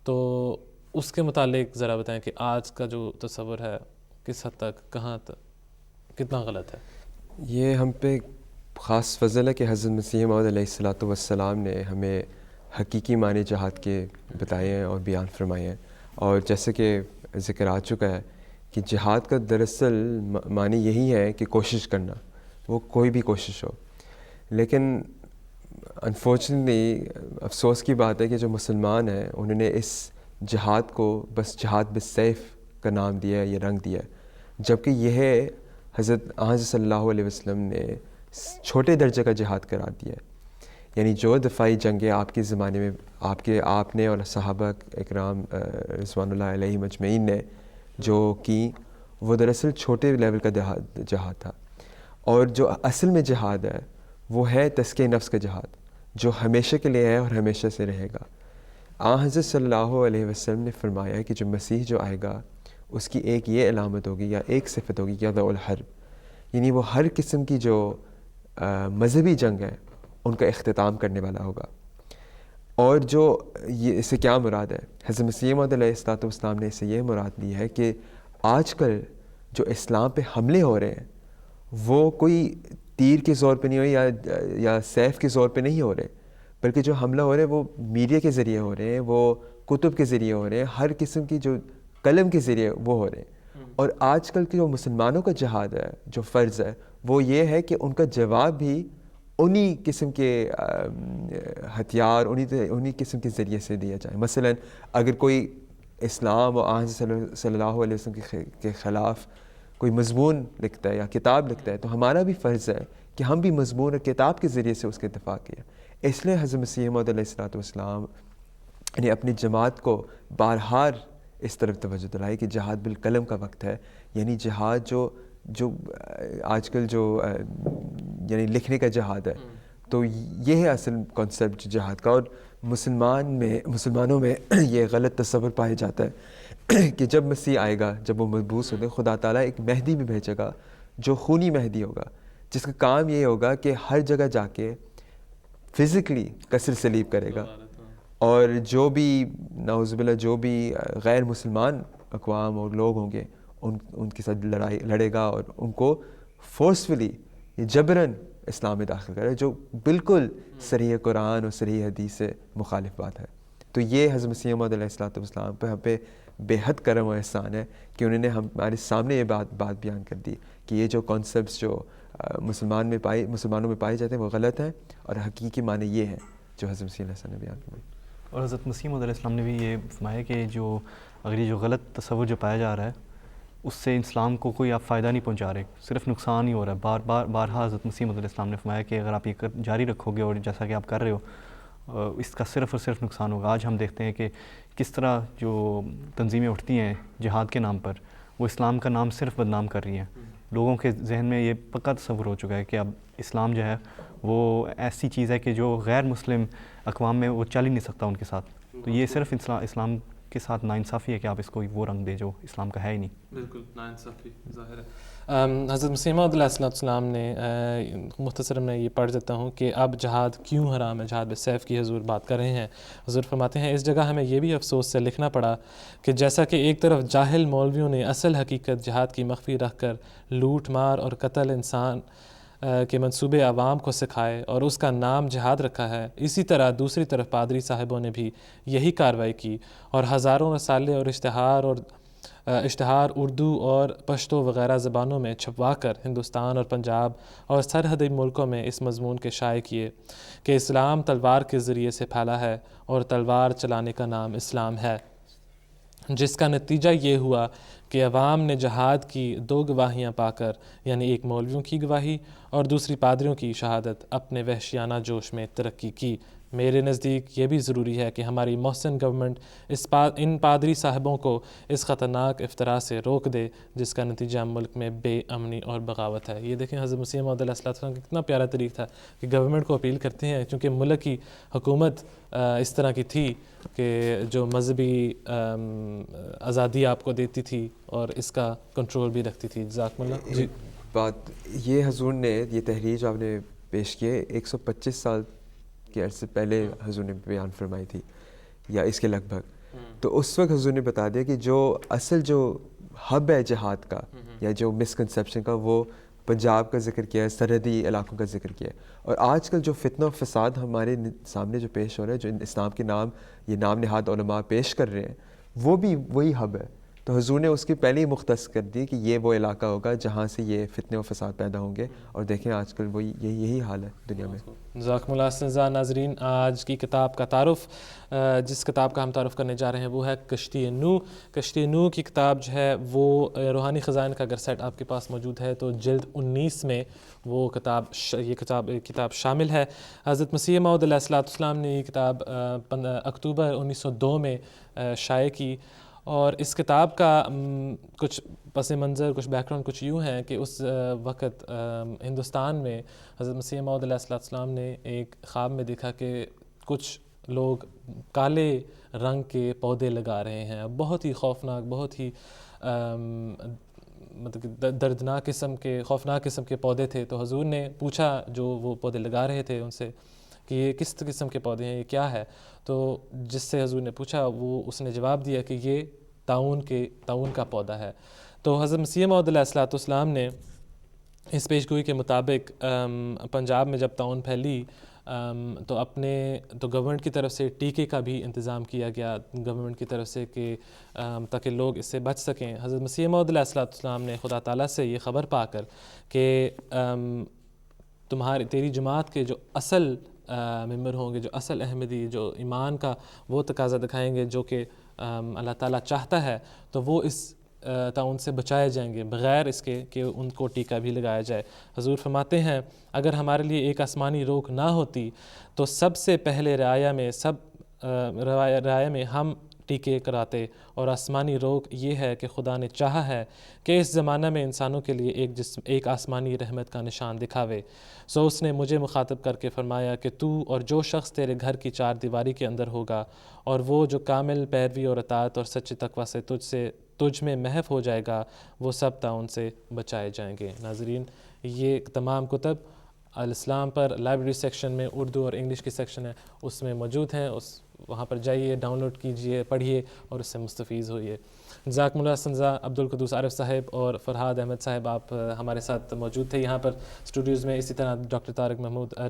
تو اس کے متعلق ذرا بتائیں کہ آج کا جو تصور ہے کس حد تک, کہاں تک, کتنا غلط ہے. یہ ہم پہ خاص فضل ہے کہ حضرت مسیح موعود علیہ الصلوۃ والسلام نے ہمیں حقیقی معنی جہاد کے بتائے ہیں اور بیان فرمائے ہیں. اور جیسے کہ ذکر آ چکا ہے کہ جہاد کا دراصل معنی یہی ہے کہ کوشش کرنا, وہ کوئی بھی کوشش ہو. لیکن انفارچونیٹلی افسوس کی بات ہے کہ جو مسلمان ہیں انہوں نے اس جہاد کو بس جہاد بالسیف کا نام دیا ہے, یہ رنگ دیا ہے, جبکہ یہ حضرت صلی اللہ علیہ وسلم نے چھوٹے درجے کا جہاد قرار دیا ہے. یعنی جو دفاعی جنگیں آپ کے زمانے میں آپ نے اور صحابہ اکرام رضوان اللہ علیہ مجمعین نے جو کی, وہ دراصل چھوٹے لیول کا جہاد تھا. اور جو اصل میں جہاد ہے وہ ہے تزکیہ نفس کا جہاد, جو ہمیشہ کے لیے ہے اور ہمیشہ سے رہے گا. حضرت صلی اللہ علیہ وسلم نے فرمایا کہ جو مسیح جو آئے گا اس کی ایک یہ علامت ہوگی یا ایک صفت ہوگی, یضع الحرب, یعنی وہ ہر قسم کی جو مذہبی جنگ ہے ان کا اختتام کرنے والا ہوگا. اور جو اس سے کیا مراد ہے, حضرت مسیح موعود علیہ الصلوۃ والسلام نے اس سے یہ مراد لی ہے کہ آج کل جو اسلام پہ حملے ہو رہے ہیں وہ کوئی تیر کے زور پہ نہیں ہو رہے یا سیف کے زور پہ نہیں ہو رہے, بلکہ جو حملہ ہو رہے ہیں وہ میڈیا کے ذریعے ہو رہے ہیں, وہ کتب کے ذریعے ہو رہے ہیں, ہر قسم کی جو قلم کے ذریعے وہ ہو رہے ہیں. اور آج کل کے جو مسلمانوں کا جہاد ہے, جو فرض ہے, وہ یہ ہے کہ ان کا جواب بھی انہی قسم کے ہتھیار انہی قسم کے ذریعے سے دیا جائے. مثلا اگر کوئی اسلام و صلی اللہ علیہ وسلم کے خلاف کوئی مضمون لکھتا ہے یا کتاب لکھتا ہے تو ہمارا بھی فرض ہے کہ ہم بھی مضمون اور کتاب کے ذریعے سے اس کے دفاع کیا. اس لیے حضرت مسیح موعود علیہ الصلوۃ والسلام نے اپنی جماعت کو بارہار اس طرف توجہ دلائی کہ جہاد بالقلم کا وقت ہے. یعنی جہاد جو آج کل جو یعنی لکھنے کا جہاد ہے, تو یہ ہے اصل کانسیپٹ جہاد کا. اور مسلمانوں میں یہ غلط تصور پایا جاتا ہے کہ جب مسیح آئے گا, جب وہ مبعوث ہوگا, خدا تعالیٰ ایک مہدی بھی بھیجے گا جو خونی مہدی ہوگا, جس کا کام یہ ہوگا کہ ہر جگہ جا کے فزیکلی کسر سلیب کرے گا، اور جو بھی نعوذ باللہ جو بھی غیر مسلمان اقوام اور لوگ ہوں گے ان کے ساتھ لڑے گا اور ان کو فورسفلی جبراً اسلام میں داخل کرے، جو بالکل صریح قرآن اور صریح حدیث سے مخالف بات ہے۔ تو یہ حضرت مسیح موعود علیہ السلام پہ ہم پہ بے حد کرم و احسان ہے کہ انہوں نے ہمارے سامنے یہ بات بیان کر دی کہ یہ جو کانسیپٹس جو مسلمانوں میں پائے جاتے ہیں وہ غلط ہیں، اور حقیقی معنی یہ ہیں جو حضرت مسیح علیہ السلام نے بیان کیا۔ اور حضرت مسیح موعود علیہ السلام نے بھی یہ فرمایا کہ اگر یہ جو غلط تصور جو پایا جا رہا ہے اس سے اسلام کو کوئی آپ فائدہ نہیں پہنچا رہے، صرف نقصان ہی ہو رہا ہے۔ بارہا حضرت مسیح موعود علیہ السلام نے فرمایا کہ اگر آپ یہ جاری رکھو گے اور جیسا کہ آپ کر رہے ہو، اس کا صرف اور صرف نقصان ہوگا۔ آج ہم دیکھتے ہیں کہ کس طرح جو تنظیمیں اٹھتی ہیں جہاد کے نام پر، وہ اسلام کا نام صرف بدنام کر رہی ہیں۔ لوگوں کے ذہن میں یہ پکا تصور ہو چکا ہے کہ اب اسلام جو ہے وہ ایسی چیز ہے کہ جو غیر مسلم اقوام میں وہ چل ہی نہیں سکتا ان کے ساتھ۔ تو یہ صرف اسلام کے ساتھ ناانصافی ہے کہ آپ اس کو وہ رنگ دے جو اسلام کا ہے ہی نہیں۔ بالکل ناانصافی ظاہر ہے۔ حضرت مسیح موعود علیہ السلام نے مختصر میں یہ پڑھ دیتا ہوں کہ اب جہاد کیوں حرام ہے، جہاد بالسیف کی حضور بات کر رہے ہیں۔ حضور فرماتے ہیں اس جگہ ہمیں یہ بھی افسوس سے لکھنا پڑا کہ جیسا کہ ایک طرف جاہل مولویوں نے اصل حقیقت جہاد کی مخفی رکھ کر لوٹ مار اور قتل انسان کے منصوبے عوام کو سکھائے اور اس کا نام جہاد رکھا ہے، اسی طرح دوسری طرف پادری صاحبوں نے بھی یہی کارروائی کی اور ہزاروں رسالے اور اشتہار اردو اور پشتو وغیرہ زبانوں میں چھپوا کر ہندوستان اور پنجاب اور سرحدی ملکوں میں اس مضمون کے شائع کیے کہ اسلام تلوار کے ذریعے سے پھیلا ہے اور تلوار چلانے کا نام اسلام ہے، جس کا نتیجہ یہ ہوا کہ عوام نے جہاد کی دو گواہیاں پا کر، یعنی ایک مولویوں کی گواہی اور دوسری پادریوں کی شہادت، اپنے وحشیانہ جوش میں ترقی کی۔ میرے نزدیک یہ بھی ضروری ہے کہ ہماری محسن گورنمنٹ ان پادری صاحبوں کو اس خطرناک افطرا سے روک دے جس کا نتیجہ ملک میں بے امنی اور بغاوت ہے۔ یہ دیکھیں حضرت مسیح موعود علیہ السلام کا کتنا پیارا طریق تھا کہ گورنمنٹ کو اپیل کرتے ہیں، چونکہ ملک کی حکومت اس طرح کی تھی کہ جو مذہبی آزادی آپ کو دیتی تھی اور اس کا کنٹرول بھی رکھتی تھی۔ جزاکم اللہ۔ جی بات یہ حضور نے یہ تحریر جو آپ نے پیش کی ہے 125 سال کے عرصے پہلے حضور نے بیان فرمائی تھی یا اس کے لگ بھگ، تو اس وقت حضور نے بتا دیا کہ جو اصل جو ہب ہے جہاد کا یا جو مسکنسیپشن کا وہ پنجاب کا ذکر کیا ہے، سرحدی علاقوں کا ذکر کیا ہے، اور آج کل جو فتنہ و فساد ہمارے سامنے جو پیش ہو رہا ہے، جو اسلام کے نام یہ نام نہاد علماء پیش کر رہے ہیں، وہ بھی وہی ہب ہے۔ تو حضور نے اس کی پہلے ہی مختص کر دی کہ یہ وہ علاقہ ہوگا جہاں سے یہ فتنے و فساد پیدا ہوں گے، اور دیکھیں آج کل وہی یہی حال ہے دنیا میں۔ جزاکم اللہ استنزا۔ ناظرین، آج کی کتاب کا تعارف، جس کتاب کا ہم تعارف کرنے جا رہے ہیں وہ ہے کشتی نوح۔ کشتی نوح کی کتاب جو ہے وہ روحانی خزائن کا اگر سیٹ آپ کے پاس موجود ہے تو جلد 19 میں وہ کتاب شامل ہے۔ حضرت مسیح موعود علیہ السلام نے یہ کتاب اکتوبر 1902 میں شائع کی، اور اس کتاب کا کچھ پس منظر، کچھ بیک گراؤنڈ کچھ یوں ہے کہ اس وقت ہندوستان میں حضرت مسیح موعود علیہ السلام نے ایک خواب میں دیکھا کہ کچھ لوگ کالے رنگ کے پودے لگا رہے ہیں، بہت ہی خوفناک، بہت ہی مطلب دردناک قسم کے، خوفناک قسم کے پودے تھے۔ تو حضور نے پوچھا جو وہ پودے لگا رہے تھے ان سے کہ یہ کس قسم کے پودے ہیں، یہ کیا ہے؟ تو جس سے حضور نے پوچھا اس نے جواب دیا کہ یہ تعاون کا پودا ہے۔ تو حضرت مسیح موعود علیہ السلام نے اس پیش گوئی کے مطابق پنجاب میں جب تعاون پھیلی تو گورنمنٹ کی طرف سے ٹیکے کا بھی انتظام کیا گیا گورنمنٹ کی طرف سے کہ تاکہ لوگ اس سے بچ سکیں۔ حضرت مسیح موعود علیہ السلام نے خدا تعالیٰ سے یہ خبر پا کر کہ تیری جماعت کے جو اصل ممبر ہوں گے، جو اصل احمدی، جو ایمان کا وہ تقاضا دکھائیں گے جو کہ اللہ تعالیٰ چاہتا ہے، تو وہ اس تعاون سے بچائے جائیں گے بغیر اس کے کہ ان کو ٹیکہ بھی لگایا جائے۔ حضور فرماتے ہیں اگر ہمارے لیے ایک آسمانی روک نہ ہوتی تو سب سے پہلے رعایا میں ہم ٹیکے کراتے، اور آسمانی روک یہ ہے کہ خدا نے چاہا ہے کہ اس زمانہ میں انسانوں کے لیے ایک آسمانی رحمت کا نشان دکھاوے، سو اس نے مجھے مخاطب کر کے فرمایا کہ تو اور جو شخص تیرے گھر کی چار دیواری کے اندر ہوگا اور وہ جو کامل پیروی اور اطاعت اور سچے تقوی سے تجھ میں محو ہو جائے گا، وہ سب تعاون سے بچائے جائیں گے۔ ناظرین، یہ تمام کتب الاسلام پر لائبریری سیکشن میں اردو اور انگلش کی سیکشن ہے اس میں موجود ہیں، وہاں پر جائیے، ڈاؤن لوڈ کیجئے، پڑھیے اور اس سے مستفیض ہوئیے۔ جزاکم اللہ سنزا عبدالقدوس عارف صاحب اور فرحاد احمد صاحب، آپ ہمارے ساتھ موجود تھے یہاں پر اسٹوڈیوز میں، اسی طرح ڈاکٹر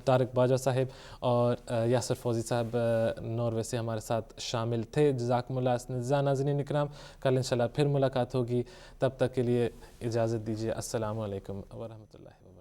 طارق باجوہ صاحب اور یاسر فوزی صاحب ناروے سے ہمارے ساتھ شامل تھے۔ جزاکم اللہ سنزا۔ ناظرین اکرام، کل انشاءاللہ پھر ملاقات ہوگی، تب تک کے لیے اجازت دیجیے۔ السلام علیکم ورحمۃ اللہ وبرکاتہ۔